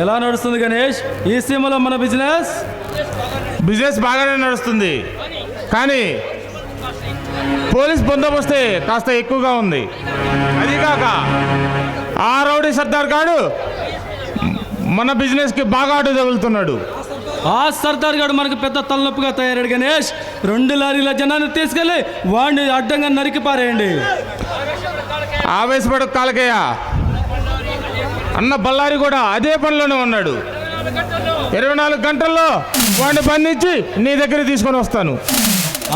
ఎలా నడుస్తుంది గణేష్ ఈ సీమలో మన బిజినెస్? బిజినెస్ బాగానే నడుస్తుంది, కానీ పోలీస్ బందోబస్తే కాస్త ఎక్కువగా ఉంది. అది కాక ఆ రౌడీ సర్దార్ గాడు మన బిజినెస్కి బాగా అడ్డు తగులుతున్నాడు. ఆ సర్దార్ గారు మనకు పెద్ద తలనొప్పిగా తయారాడు గణేష్. 2 లారీల జనాన్ని తీసుకెళ్ళి వాడిని అడ్డంగా నరికి పారేయండి. ఆవేశపడు కాలకయ్య. అన్న బళ్ళారి కూడా అదే పనిలోనే ఉన్నాడు. 24 గంటల్లో వాడిని బంధించి నీ దగ్గర తీసుకొని వస్తాను.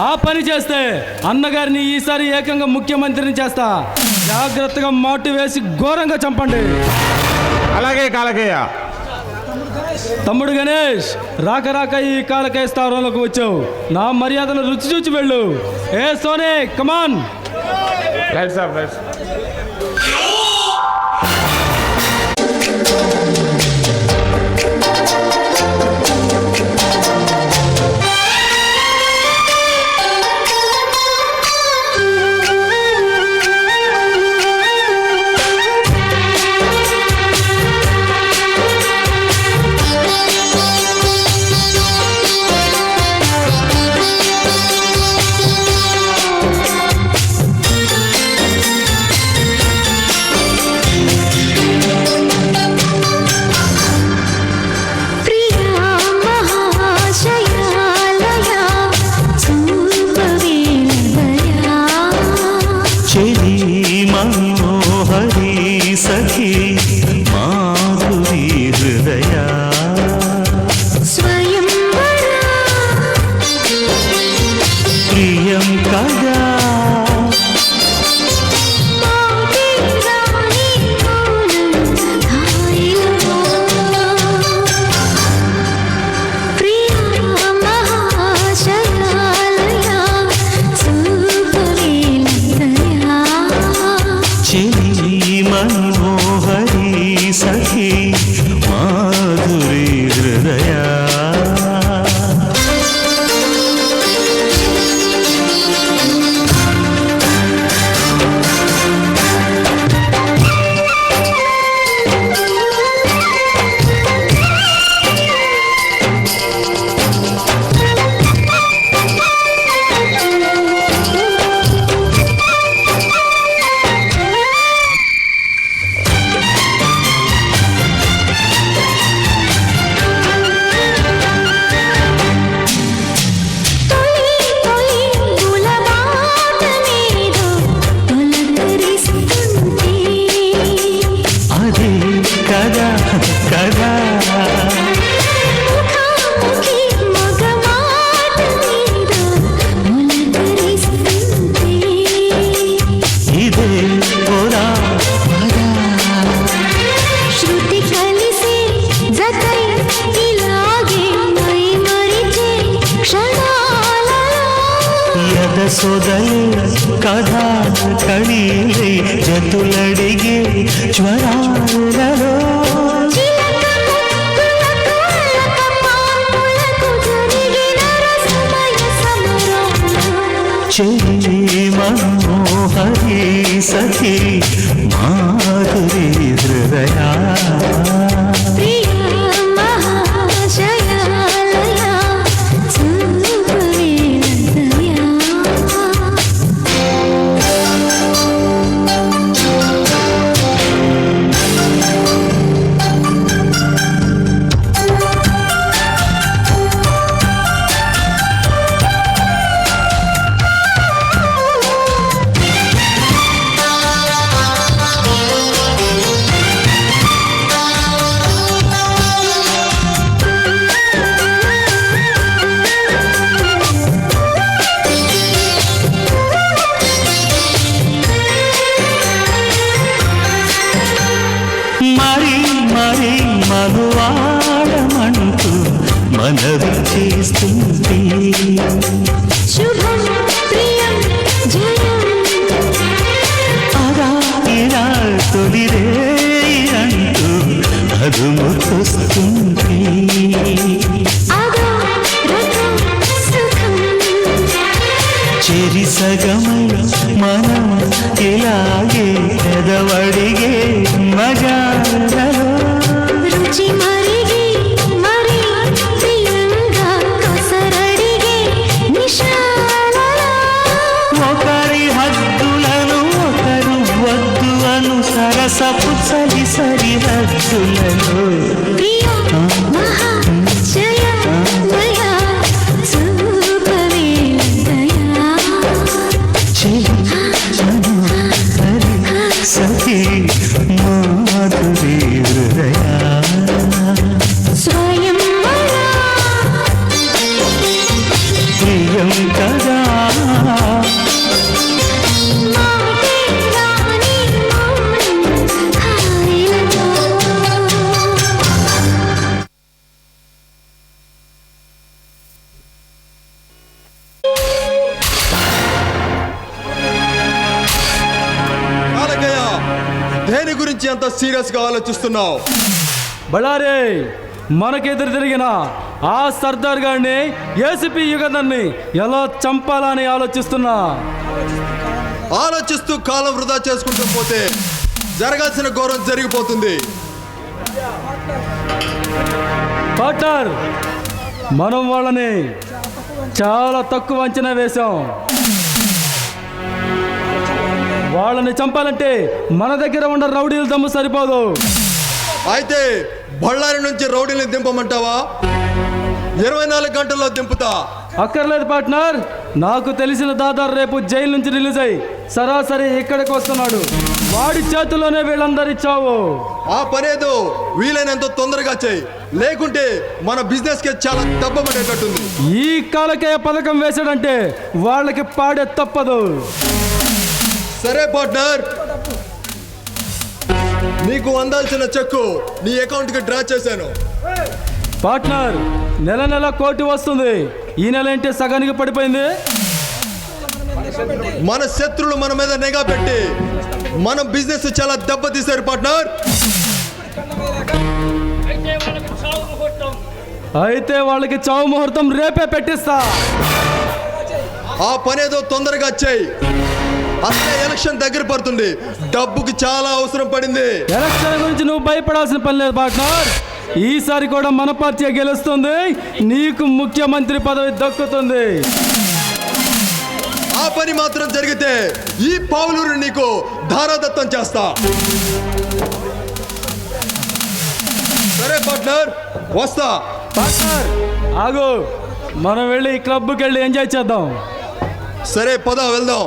ఆ పని చేస్తే అన్నగారిని ఈసారి ఏకంగా ముఖ్యమంత్రిని చేస్తా. జాగ్రత్తగా మాటు వేసి ఘోరంగా చంపండి. అలాగే కాలకయ్య. తమ్ముడు గణేష్, రాక రాక ఈ కాలకయ్య స్థానంలోకి వచ్చావు. నా మర్యాదను రుచి చూచి వెళ్ళు. ఏ సోనే కమాన్. Right sir, right. సఖీ మాధురి హృదయా ప్రియం కదా ಸೊಗದ ಸೊದಲು ಕದಾ ಕಳೀಲಿ ಜತುಲಡಿಗೆ ಜ್ವರಾలలో చెలి మనోహరి సఖి మాధురి హృదయా మనువాడమంటూ మనవి చేస్తుంది శుభం ప్రియం జయం అరా ఇలా తొలిరే అంటూ అదుముకొస్తుంది అదో రథం సుఖం చెరి సగమై మనం ఇలాగే ఎదవడిగే మజాలలో రుచి మరిగి మరి ప్రియంగా కసరడిగే నిశాలలో ఒకరి హద్దులను ఒకరు వద్దు అను సరసపు చలి సరిహద్దులలో ప్రియ మహా జయ మయ చూపవే దయా చెలి మనోహరి సఖి మాధురి హృదయా స్వయం ప్రియం కదా మాటే రాణి మౌనం హాయిలో కాలకయ్య దేని గురించి అంత సీరియస్ గా ఆలోచిస్తున్నావు? బళారే మనకెదురు తిరిగిన ఆ సర్దార్ గారిని ఏసీపీ యుగంధర్ని ఎలా చంపాలని ఆలోచిస్తున్నా. ఆలోచిస్తూ కాలం వృధా చేసుకుంటూ పోతే జరగాల్సిన ఘోరం జరిగిపోతుంది. పార్ట్నర్, మనం వాళ్ళని చాలా తక్కువ అంచనా వేశాం. వాళ్ళని చంపాలంటే మన దగ్గర ఉన్న రౌడీల దమ్ము సరిపోదు. అయితే బళ్ళారి నుంచి రౌడీని దింపమంటావా? 24 గంటల్లో దింపుతా. అక్కర్లేదు పార్ట్నర్, నాకు తెలిసిన దాదాపు రేపు జైలు నుంచి రిలీజ్ అయ్యి సరాసరి ఇక్కడికి వస్తున్నాడు. వాడి చేతుల్లోనే వీళ్ళందరి చావు. ఆ పనేదో వీలైనంత తొందరగా చేయి, లేకుంటే మన బిజినెస్ కి చాలా దెబ్బపడేటట్టుంది. ఈ కాలకేయ పథకం వేసాడంటే వాళ్ళకి పాడే తప్పదు. సరే పార్ట్నర్, నీకు అందాల్సిన చెక్కు నీ అకౌంట్ కి డ్రా చేశాను. పార్ట్నర్, నెల నెల కోటి వస్తుంది. ఈ నెల ఏంటి సగానికి పడిపోయింది? మన శత్రులు మన మీద నిఘా పెట్టి మన బిజినెస్ చాలా దెబ్బతీశారు పార్ట్నర్. అయితే వాళ్ళకి చావు ముహూర్తం రేపే పెట్టిస్తా. ఆ పనేదో తొందరగా చేయి, అసలే ఎలక్షన్ దగ్గర పడుతుంది. డబ్బుకి చాలా అవసరం పడింది. ఎలక్షన్ గురించి నువ్వు భయపడాల్సిన పని లేదు పార్ట్నర్. ఈసారి కూడా మన పార్టీ గెలుస్తుంది, నీకు ముఖ్యమంత్రి పదవి దక్కుతుంది. ఆ పని మాత్రం జరిగితే ఈ పావులూరు నీకు ధారాదత్తం చేస్తా. సరే పార్ట్నర్, వస్తా. పార్ట్నర్ ఆగు, మనం వెళ్ళి క్లబ్కి వెళ్ళి ఎంజాయ్ చేద్దాం. సరే పద వెళ్దాం.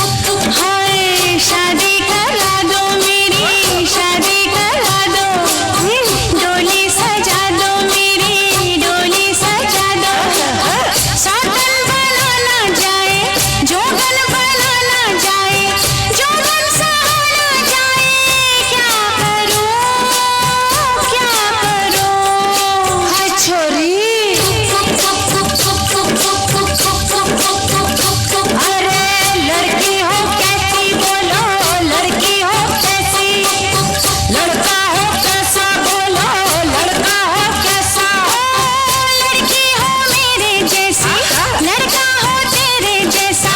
हाय शादी करा दो मेरी शादी करा दो डोली सजा दो मेरी डोली सजा दो साधन बना ना जाए जोगन बना ना जाए जोगन सहा ना जाए क्या करो हाय छोरी अरे लड़की हो कैसी बोलो लड़की हो कैसी लड़का हो कैसा बोलो लड़का हो कैसा लड़की हो मेरे जैसी लड़का हो तेरे जैसा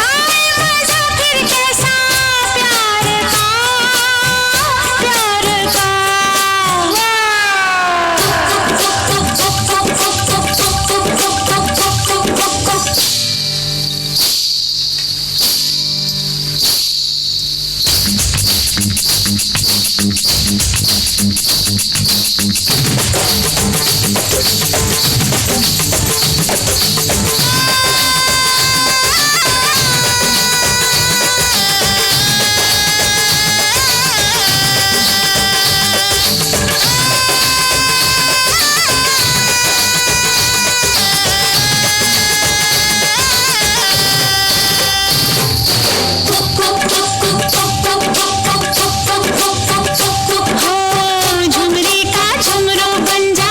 आए मजा फिर कैसा प्यार का झुमरी का झुमरू बन जा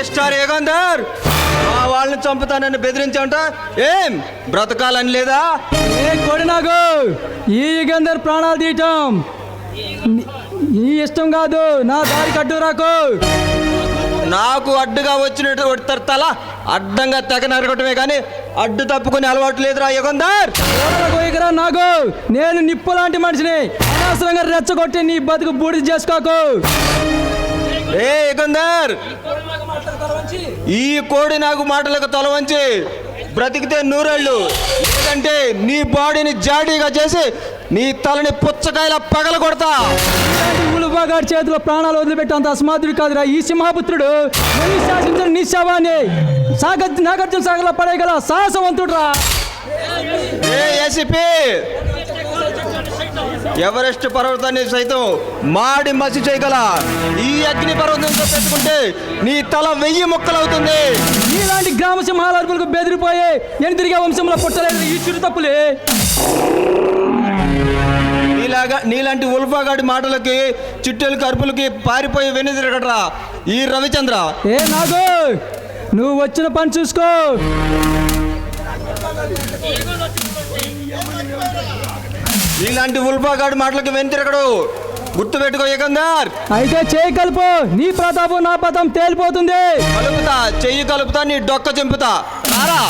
స్టార్ యుగంధర్, మా వాళ్ళని చంపుతానని బెదిరించాంట, ఏం బ్రతకాలని లేదా? ఏ కొడినాగు, ఈ యుగంధర్ ప్రాణాలు తీయటం నీ ఇష్టం కాదు, నా దారికి అడ్డు రాకు. నాకు అడ్డుగా వచ్చినట్టు తల అడ్డంగా తెగ నరకటమే కానీ అడ్డు తప్పుకునే అలవాటు లేదురా యుగంధర్. నాగు, నేను నిప్పు లాంటి మనిషిని, అనవసరంగా రెచ్చగొట్టి నీ బతుకు బూడిద చేసుకోకు. ఏ యుగంధర్, ఈ కోడి నాకు మాటలకు తలవంచి బ్రతికితే నూరేళ్ళు, లేదంటే నీ బాడీని జాడీగా చేసి నీ తలని పుచ్చకాయల పగల కొడతా. ఉలుబాగాడి చేతిలో ప్రాణాలు వదిలిపెట్టేంత అసమాధుడు కాదురా ఈ సింహాపుత్రుడు. శాసించిన నీ శవాన్ని నాగార్జున సాగర్లో పడేయగల సాహసవంతుడు రా. ఏసీపీ, ఎవరెస్ట్ పర్వతాన్ని సైతం మాడి మసి చేయగల ఈ అగ్ని పర్వతంతో పెట్టుకుంటే నీ తల 1000 ముక్కలవుతుంది. నీలాంటి గ్రామ సింహాల అరుపులకు బెదిరిపోయే ఎనితిరిగే వంశంలో పుట్టలేదు ఈ చిరు తప్పులే. నీలాంటి ఉల్ఫాగాడి మాటలకి చిట్టెలకి అరుపులకి పారిపోయి వెనుదిరగడరా ఈ రవిచంద్ర. ఏ నాగు, నువ్వు వచ్చిన పని చూసుకో. నీలాంటి ఉల్ఫాగాడి మాటలకి వెనుతిరగడు, గుర్తుపెట్టుకో యుగంధర్. అయితే చేయి కలుపు, నీ ప్రతాపం నా పదం తేలిపోతుంది. కలుపుతా, చెయ్యి కలుపుతా, నీ డొక్క చెంపుతా. రారా.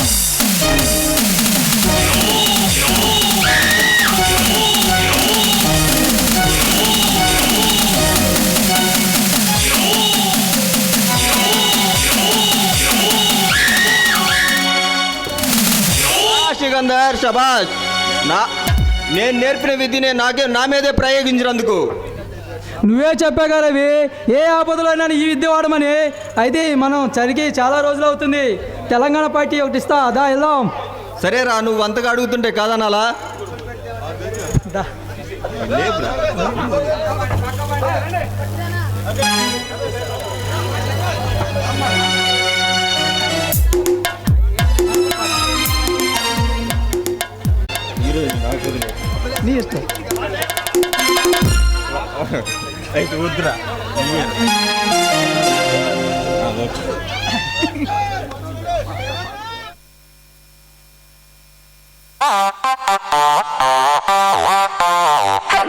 యుగంధర్ శబాష్. నేను నేర్పిన విధిని నా మీదే ప్రయోగించినందుకు. నువ్వే చెప్పా కదా రవి, ఏ ఆపదలో ఈ విద్య వాడమని. అయితే మనం చరికి చాలా రోజులు అవుతుంది, తెలంగాణ పార్టీ ఒకటి ఇస్తా, అదా వెళ్దాం. సరేరా, నువ్వు అంతగా అడుగుతుంటే కాదనాలా? నీ ఇష్టం. అయితే వద్దురా.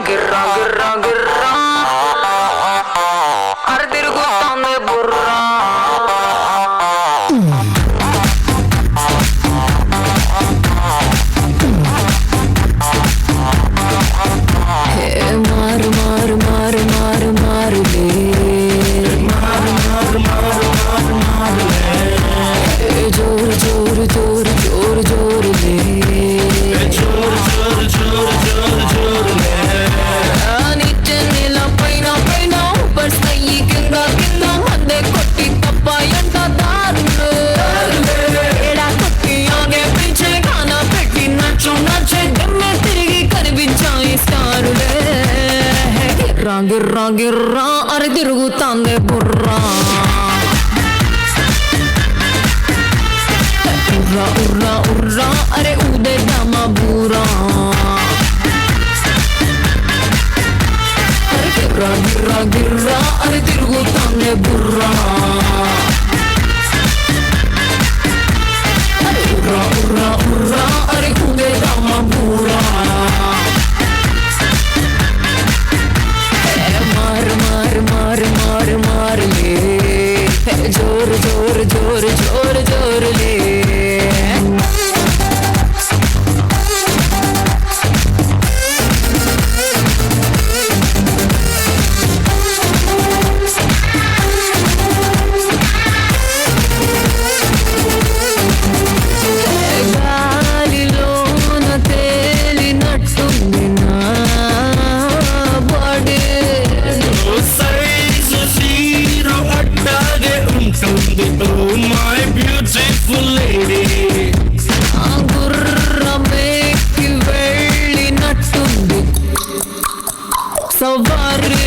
గిర్రా గిర్రా గిర్రా అర తిరుగుతాంది బుర్రా. మారు మారు మారు మారు మారులే, జోరు జోరు జోరు జోరు జోరులే, నిత్య నెల పైన పైన పర్సయ్యి కింద కింద మందే కొట్టి తప్పాయంట దారులు. ఏడా కొట్టి ఆగే పిచ్చే ఖానా పెట్టి నచ్చు నచ్చే దమ్మె తిరిగి కనిపించాయి స్టారులే. గిర్రా గిర్రా గిర్రా అరే తిరుగుతాందే బుర్రా. ఉర్రా ఉర్రా ఉర్రా అరే ఊదేద్దామా బూరా. అరే గిర్రా గిర్రా గిర్రా అరే తిరుగుతాందే బుర్రా. అరే ఉర్రా ఉర్రా ఉర్రా అరే ఊదేద్దామా బూరా. మారు మారు మారు మారు మారులే, జోరు జోరు జోరు జోరు జోరులే. గాలిలోన తేలినట్టుంది నా బాడీ. గుర్రమేకి వెళ్ళినట్టుంది సవారీ.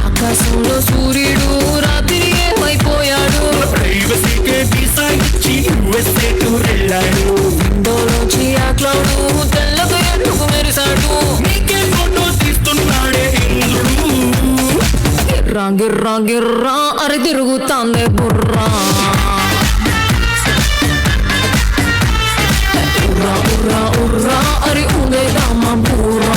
ఆకాశంలో సూర్యుడు రాత్రి ఏమైపోయాడు, విండోలోంచి ఆ క్లౌడ్ తెల్లగా ఎందుకు గిర్రా గిర్రా అరి తిరుగుతాందే బుర్రా ఉర్రా ఉర్రా ఉర్రా అరి ఊగేదామా బుర్రా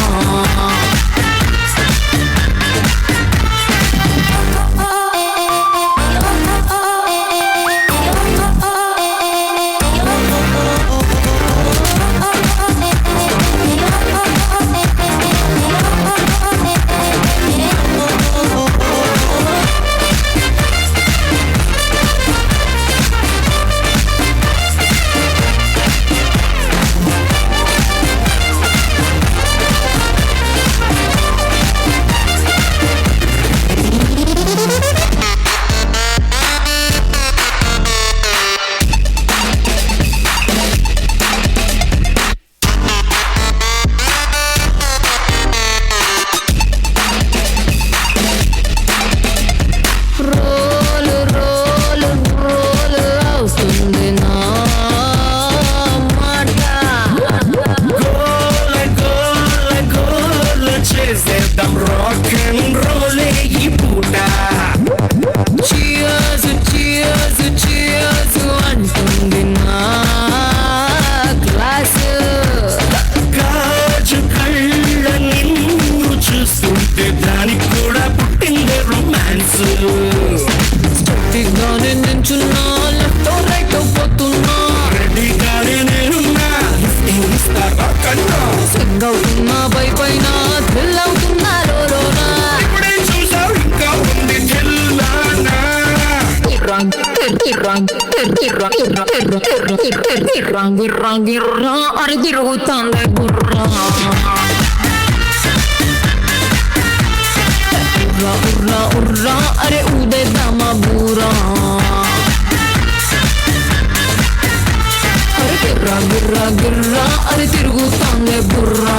గిర్రా గిర్రా అరి తిరుగుతాందే బుర్రా ఉర్రా ఉర్రా ఉర్రా అరే ఊదేద్దామా బూరా అరే గిర్రా గిర్రా గిర్రా అరి తిరుగుతాందే బుర్రా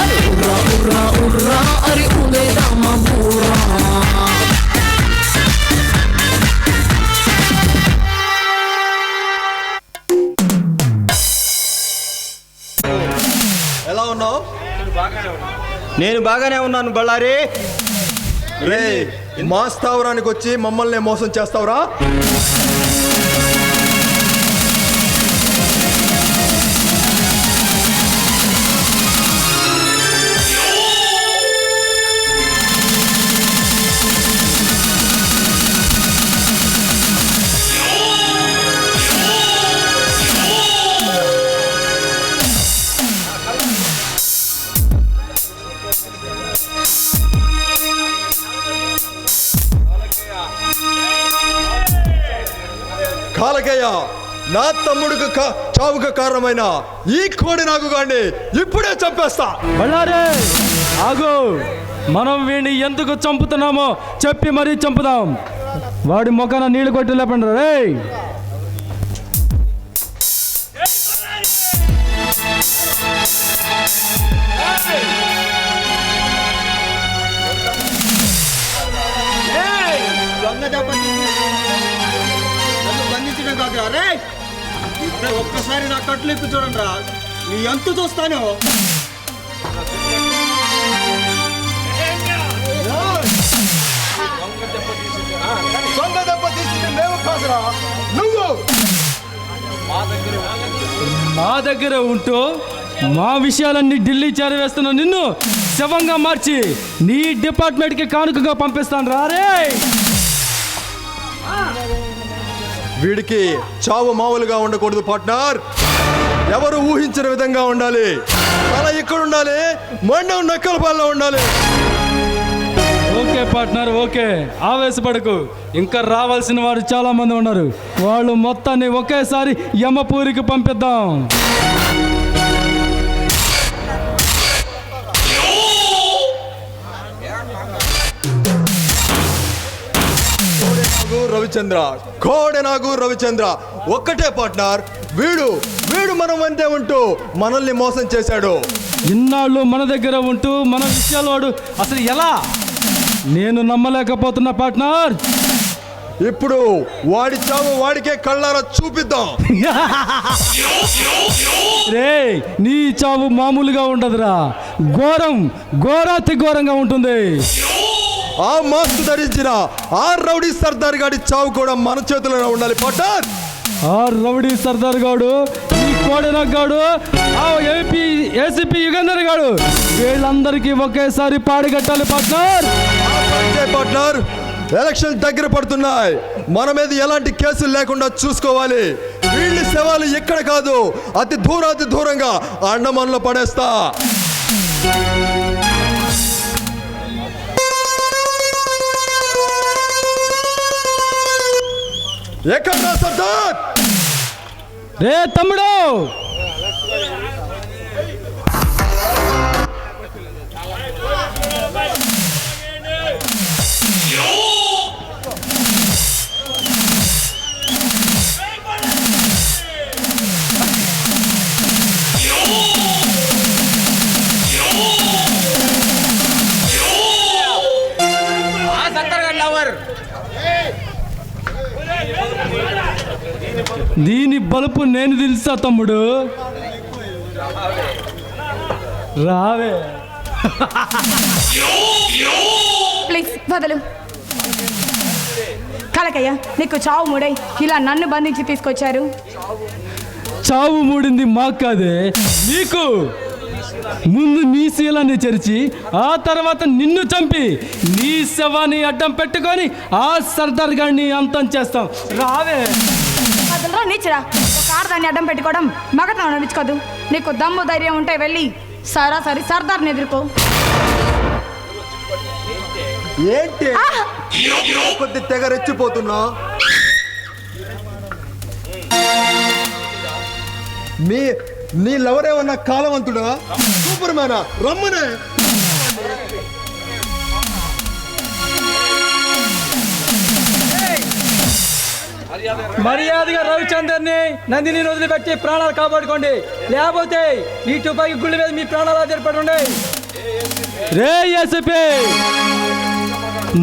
అరే ఉర్రా ఉర్రా ఉర్రా అరి ఊదేద్దామా బూరా ఎలా ఉన్నావు? నేను బాగానే ఉన్నాను బళ్ళారి. రే మా స్థావరానికి వచ్చి మమ్మల్ని మోసం చేస్తావురా? కాలకేయ, నా తమ్ముడికి చావుకు కారణమైన ఈ కోడి నాకు గాండి ఇప్పుడే చంపేస్తా. బళ్ళారే ఆగు, మనం వీడిని ఎందుకు చంపుతున్నామో చెప్పి మరీ చంపుదాం. వాడి మొక్కన నీళ్లు కొట్టి లేపండి రే. ఒక్కసారి నా కట్లు ఇప్పి చూడండి రా, నీ ఎంత చూస్తాను. దొంగ దెబ్బ తీసింది మేము కాదురా, నువ్వు. మా దగ్గర ఉంటూ మా విషయాలన్నీ ఢిల్లీ చేరవేస్తున్న నిన్ను శవంగా మార్చి నీ డిపార్ట్మెంట్కి కానుకగా పంపిస్తాను రారే. వీడికి చావు మామూలుగా ఉండకూడదు పార్ట్నర్, ఎవరు ఊహించిన విధంగా ఉండాలి. అలా ఇక్కడ ఉండాలి, మండం నక్కల పాలలో ఉండాలి. ఓకే పార్ట్నర్ ఓకే, ఆవేశపడకు. ఇంకా రావాల్సిన వారు చాలా మంది ఉన్నారు. వాళ్ళు మొత్తాన్ని ఒకేసారి యమపూరికి పంపిద్దాం. కోడెనాగు రవిచంద్ర ఒక్కటే పార్ట్నర్. వీడు మనం వెంటే ఉంటూ మనల్ని మోసం చేశాడు. ఇన్నాళ్ళు మన దగ్గర ఉంటూ మన విషయాలు వాడు అసలు ఎలా, నేను నమ్మలేకపోతున్నా పార్ట్నర్. ఇప్పుడు వాడి చావు వాడికే కళ్ళారా చూపిద్దాం. రే నీ చావు మామూలుగా ఉండదురా, ఘోరాతి ఘోరంగా ఉంటుంది. ఆ మాస్క్ ధరించిన ఆ రౌడీ సర్దార్ గాడి చావు కూడా మన చేతిలోనే ఉండాలి పార్ట్నర్. ఆ రౌడీ సర్దార్ గాడు, ఈ కోడెనాగ్ గాడు, ఆ ఏసీపీ యుగంధర్ గాడు, వీళ్ళందరికీ ఒకేసారి పాడిగట్టాలి పార్ట్నర్. పార్ట్నర్, ఎలక్షన్ దగ్గర పడుతున్నాయి. మన మీద ఎలాంటి కేసులు లేకుండా చూసుకోవాలి. వీళ్ళ శవాలు ఎక్కడ కాదు, అతి దూరంగా అండమాన్లో పడేస్తా. ఎక్కడ సర్దార్? రే తమ్ముడు, దీని బలుపు నేను తెలుసా తమ్ముడు, రావే. ప్లీజ్ వదలు. కలకయ్య, నీకు చావు మూడై ఇలా నన్ను బంధించి తీసుకొచ్చారు. చావు మూడింది మాకు కాదే, నీకు. ముందు నీ శీలాన్ని చెరిచి ఆ తర్వాత నిన్ను చంపి నీ శవాన్ని అడ్డం పెట్టుకొని ఆ సర్దార్ గారిని అంతం చేస్తాం. రావే. వదలరా నీచరా, ఒక ఆడదాన్ని అడ్డం పెట్టుకోవడం మగతనం నడుచుకోదు. నీకు దమ్ము ధైర్యం ఉంటే వెళ్ళి సరాసరి సర్దార్ని ఎదుర్కో. ఏంటి కొద్ది తెగ రెచ్చిపోతున్నా? నీ లవరేమన్నా కాలవంతుడా, సూపర్ మ్యానా? రమ్మనే. మర్యాదగా రవిచందర్ని, నందిని వదిలిపెట్టి ప్రాణాలు కాపాడుకోండి, లేకపోతే ఈ తుపాకి గుళ్ళ మీద మీ ప్రాణాలు ఆధారపడి. రే ఏసీపీ,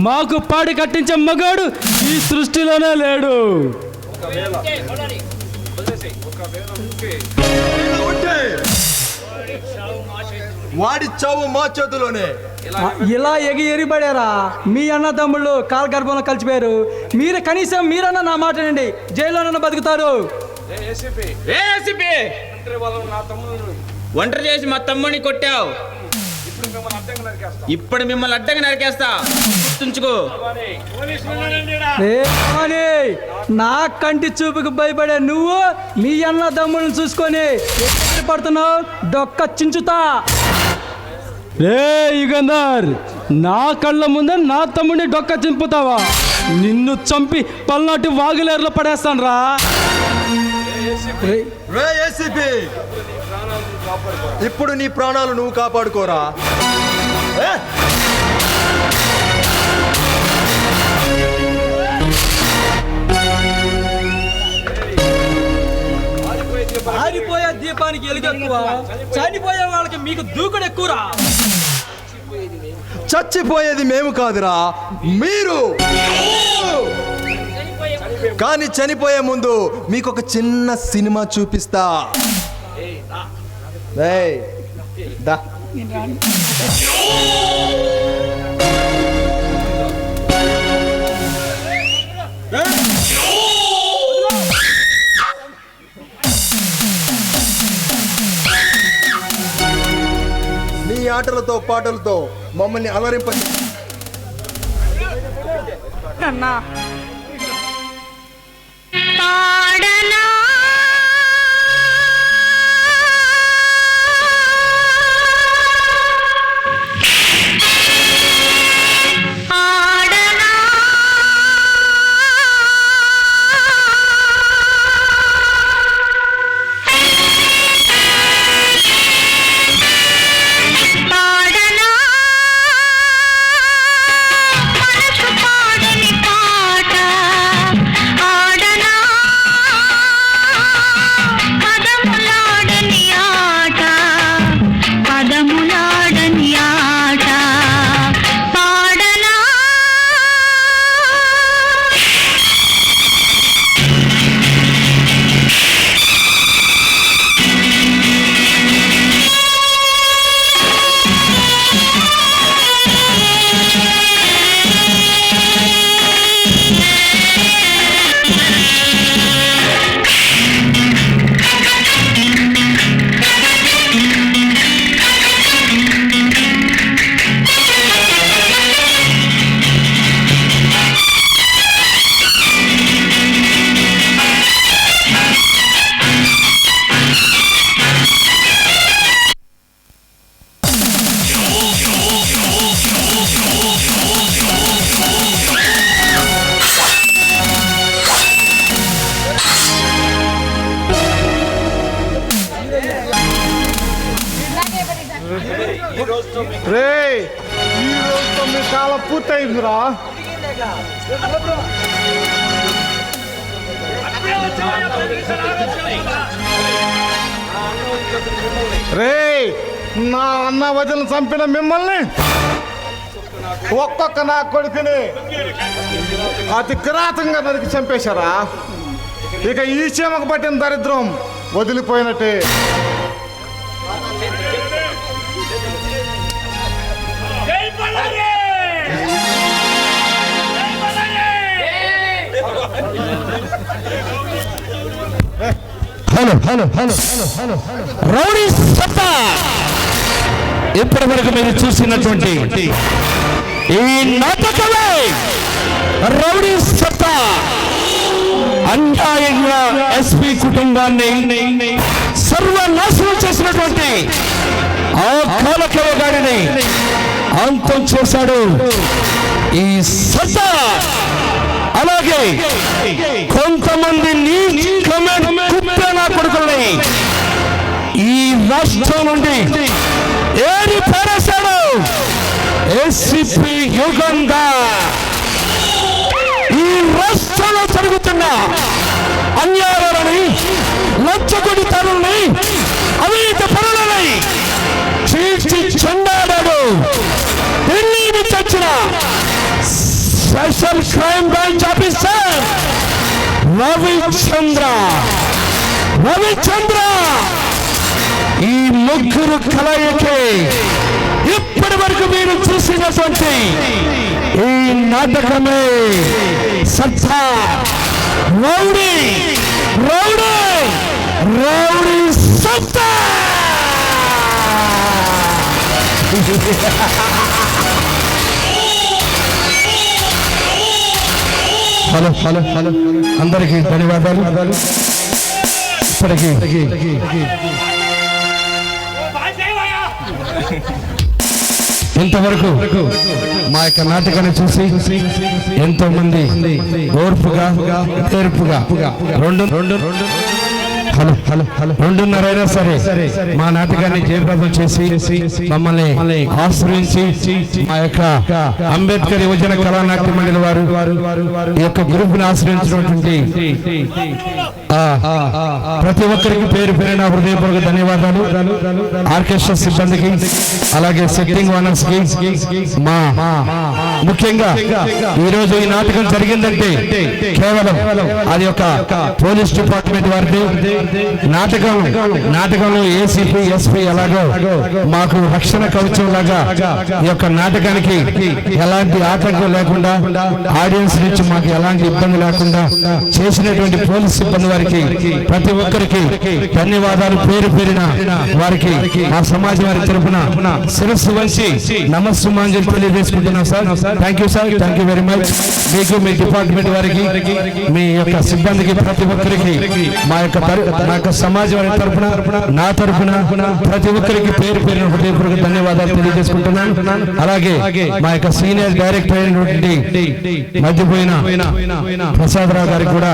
మాకు పాడి కట్టించే మగాడు ఈ సృష్టిలోనే లేడు. వాడి చావు మా చేతిలోనే. ఇలా ఎగిరిపడారా మీ అన్న తమ్ముళ్ళు కాల గర్భంలో కలిసిపోయారు. మీరు కనీసం మీరన్నా నా మాట వినండి, జైల్లోనన్నా బతుకుతారు. ఒంటరి చేసి మా తమ్ముడిని కొట్టావు, ఇప్పుడు మిమ్మల్ని అడ్డంగా నరికేస్తా, గుర్తుంచుకో. నా కంటి చూపుకు భయపడే నువ్వు మీ అన్న తమ్ముళ్ళని చూసుకొని ఎక్కడ పడుతున్నావు, డొక్క చించుతా. రే యుగంధర్, నా కళ్ళ ముందే నా తమ్ముడిని డొక్క చింపుతావా? నిన్ను చంపి పల్నాటి వాగులేరులో పడేస్తాను రా. ఇప్పుడు నీ ప్రాణాలు నువ్వు కాపాడుకోరా. ఆరిపోయే దీపానికి ఎలుగు ఎక్కువ, చనిపోయే వాళ్ళకి మీకు దూకుడు ఎక్కువరా. చచ్చిపోయేది మేము కాదురా, మీరు. కానీ చనిపోయే ముందు మీకు ఒక చిన్న సినిమా చూపిస్తా. దా. నీ ఆటలతో పాటలతో మమ్మల్ని అలరింప. రే ఈ రోజుతో మీ కాలం పూర్తయిందిరా. రే నా అన్న వదిన చంపిన మిమ్మల్ని ఒక్కొక్క నా కొడుకుని అతి కిరాతంగా నరికి చంపేశారా. ఇక ఈ చీమకు పట్టిన దరిద్రం వదిలిపోయినట్టే. Hello hello hello hello rowdy సత్తా ఇప్పటి వరకు మీరు చూసినటువంటి ఈ నాటకమే రౌడీ సత్తా అన్యాయంగా ఎస్పీ కుటుంబాన్ని సర్వనాశనం చేసినటువంటి ఆ కాలకవ గారిని అంతం చేశాడు ఈ సత్తా. అలాగే కొంతమంది నా కొడుకుల్ని ఈ రాష్ట్రం నుండి ఏరి పారేశాడు ఏసీపీ యుగంధర్. ఈ రాష్ట్రంలో జరుగుతున్న అన్యాయాలని, లచ్చగొడితనాలని, అవినీతి పనులని చీల్చి చెండాడాడు ఢిల్లీ నుంచి వచ్చిన special crime branch officer Ravichandra. ఈ ముగ్గురు కలయికే ఇప్పటి వరకు మీరు చూసినటువంటి ఈ నాటకమే సత్తా. రౌడీ రౌడీ రౌడీ సత్తా. హలో హలో హలో అందరికీ ధన్యవాదాలు. ఇప్పటికీ ఇంతవరకు మా యొక్క నాటకాన్ని చూసి ఎంతో మంది ఓర్పుగా తీర్పుగా రెండున్నరైనా సరే మా నాటకాన్ని జయప్రదం చేసి మమ్మల్ని ఆశ్రయించి మా యొక్క అంబేద్కర్ యువజన కళానాట్య మండలి వారు ఈ యొక్క గ్రూప్ ని ఆశ్రయించినటువంటి ప్రతి ఒక్కరికి పేరు పేరున హృదయపూర్వక ధన్యవాదాలు. ఆర్కెస్ట్రా సిబ్బందికి, అలాగే సెట్టింగ్ ఓనర్స్ కి, మా ముఖ్యంగా ఈ రోజు ఈ నాటకం జరిగిందంటే కేవలం అది ఒక పోలీస్ డిపార్ట్మెంట్ వారిది. నాటకంలో ఏసీపీ ఎస్పీ ఎలాగో మాకు రక్షణ కవచం లాగా ఈ యొక్క నాటకానికి ఎలాంటి ఆటంకం లేకుండా, ఆడియన్స్ నుంచి మాకు ఎలాంటి ఇబ్బంది లేకుండా చేసినటువంటి పోలీస్ సిబ్బంది వారికి ప్రతి ఒక్కరికి ధన్యవాదాలు. పేరు పేరిన వారికి మా సమాజం వారి తరఫున శిరస్సు వంచి నమస్సుమాంజలి తెలియజేసుకుంటున్నాం sir. Thank you sir, thank you very much. మీకు, మీ డిపార్ట్మెంట్ వారికి, మీ యొక్క సిబ్బందికి, ప్రతి ఒక్కరికి మా యొక్క సమాజం వారి తరఫున, నా తరఫున ప్రతి ఒక్కరికి పేరు పేరిన హృదయపూర్వక ధన్యవాదాలు తెలియజేసుకుంటున్నాను. అలాగే మా యొక్క సీనియర్ డైరెక్టర్ అయినటువంటి మధ్యపోయిన ప్రసాదరావు గారికి కూడా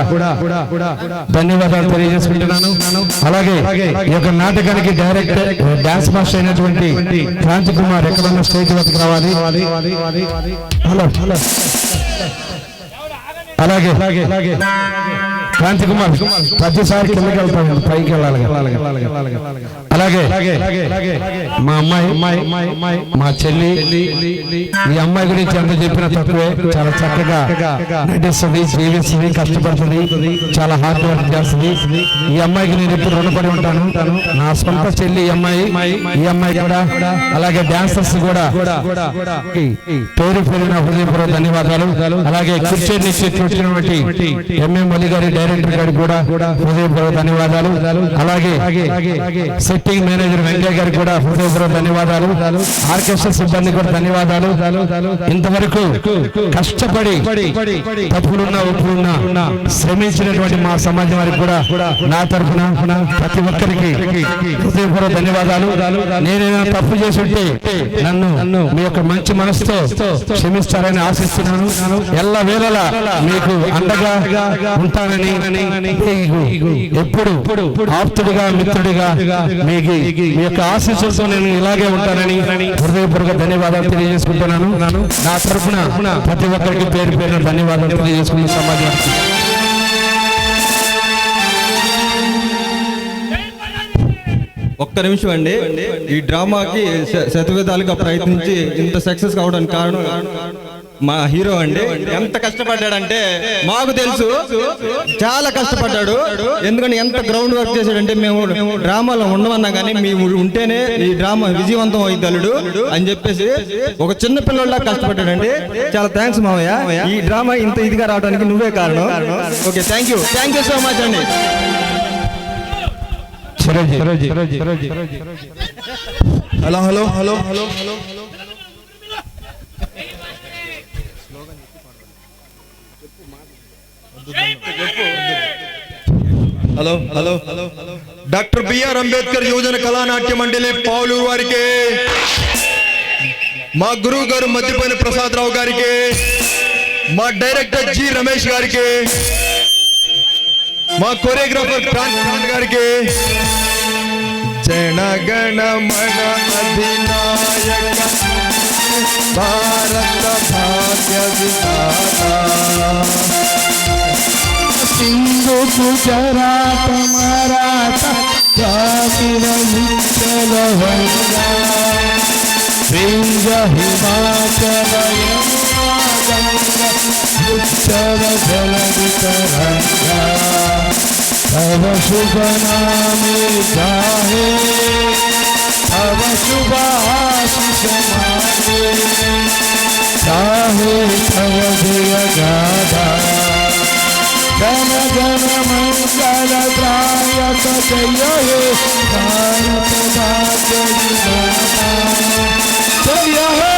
ధన్యవాదాలు తెలియజేసుకుంటున్నాను. అలాగే ఈ యొక్క నాటకానికి డైరెక్టర్, డాన్స్ మాస్టర్ అయినటువంటి క్రాంతి కుమార్ ఎక్కడన్నా స్టేజ్ వద్దకు రావాలి. హలో హలో అలాగే క్రాంతి కుమార్ ప్రతిసారి కిందకి వెళ్తాను, పైకి వెళ్ళాలి. అలాగే మా అమ్మాయి, మా చెల్లి, ఈ అమ్మాయి గురించి ఎంత చెప్పినా తక్కువే. చాలా చక్కగా నటిస్తుంది, జీవిస్తుంది, కష్టపడుతుంది, చాలా హార్డ్ వర్క్ చేస్తుంది. ఈ అమ్మాయికి నేను ఎప్పుడు రుణపడి ఉంటాను. నా సొంత చెల్లి ఈ అమ్మాయి కూడా. అలాగే డాన్సర్స్ కూడా పేరు పేరున హృదయపూర్వక ధన్యవాదాలు. అలాగే క్రికెట్ నుంచి వచ్చినటువంటి ఎంఎం అలీ గారి డైరెక్టర్ గారికి కూడా హృదయపూర్వక ధన్యవాదాలు. అలాగే సెట్టింగ్ మేనేజర్ వెంకయ్య గారికి కూడా హృదయపూర్వక ధన్యవాదాలు. ఆర్కెస్ట్రా సిబ్బంది కూడా ధన్యవాదాలు. ఇంతవరకు కష్టపడి తప్పులున్నా ఒప్పులున్నా శ్రమించినటువంటి మా సమాజం వారికి కూడా నా తరఫున ప్రతి ఒక్కరికి హృదయపూర్వక ధన్యవాదాలు. నేనైనా తప్పు చేసి ఉంటే నన్ను మీ యొక్క మంచి మనసుతో క్షమిస్తారని ఆశిస్తున్నాను. ఎల్ల వేళలా మీకు అండగా ఉంటానని ఎప్పుడు ఆప్తుడిగా మిత్రుడిగా మీకు మీ యొక్క ఆశీస్సులతో నేను ఇలాగే ఉంటానని హృదయపూర్వక ధన్యవాదాలు తెలియజేసుకుంటున్నాను. నా తరఫున ప్రతి ఒక్కరికి పేరు పేరున ధన్యవాదాలు తెలియజేసుకున్న సమాజానికి. ఒక్క నిమిషం అండి. ఈ డ్రామాకి శతవిధాలుగా ప్రయత్నించి ఇంత సక్సెస్ కావడానికి కారణం మా హీరో అండి. ఎంత కష్టపడ్డాడంటే మాకు తెలుసు, చాలా కష్టపడ్డాడు. ఎందుకంటే ఎంత గ్రౌండ్ వర్క్ చేశాడంటే మేము డ్రామాలో ఉండమన్నా కానీ మేము ఉంటేనే ఈ డ్రామా విజయవంతం అయిద్దలుడు అని చెప్పేసి ఒక చిన్న పిల్లల్లా కష్టపడ్డాడండి. చాలా థ్యాంక్స్ మామయ్య. ఈ డ్రామా ఇంత ఇదిగా రావడానికి నువ్వే కారణం. Okay, thank you so much అండి. Hello hello hello hello hello hello hello hello hello doctor B R Ambedkar యువజన కళానాట్య మండలి పావులూరు వారికి, మా గురువు గారు మద్దిపోయిన ప్రసాద్ రావు గారికి, మా డైరెక్టర్ జి రమేష్ గారికి, మా కొరియోగ్రాఫర్ ప్రాంత్ గారికి, జనగణ మన అధినాయక భారత భాగ్య విధాత సింధు గుజరాత మరాఠ ద్రావిడ ఉచ్చల వంగా వింధ్య హిమాచల యమునా గంగా ఉత్తర జలధి తరంగా तव शुभ नामे गाहे तव शुभ आशीष मांगे चाहे तव जय गाथा जन जन मंगल त्रायक जय हे भारत भाग्य विधाता जय हे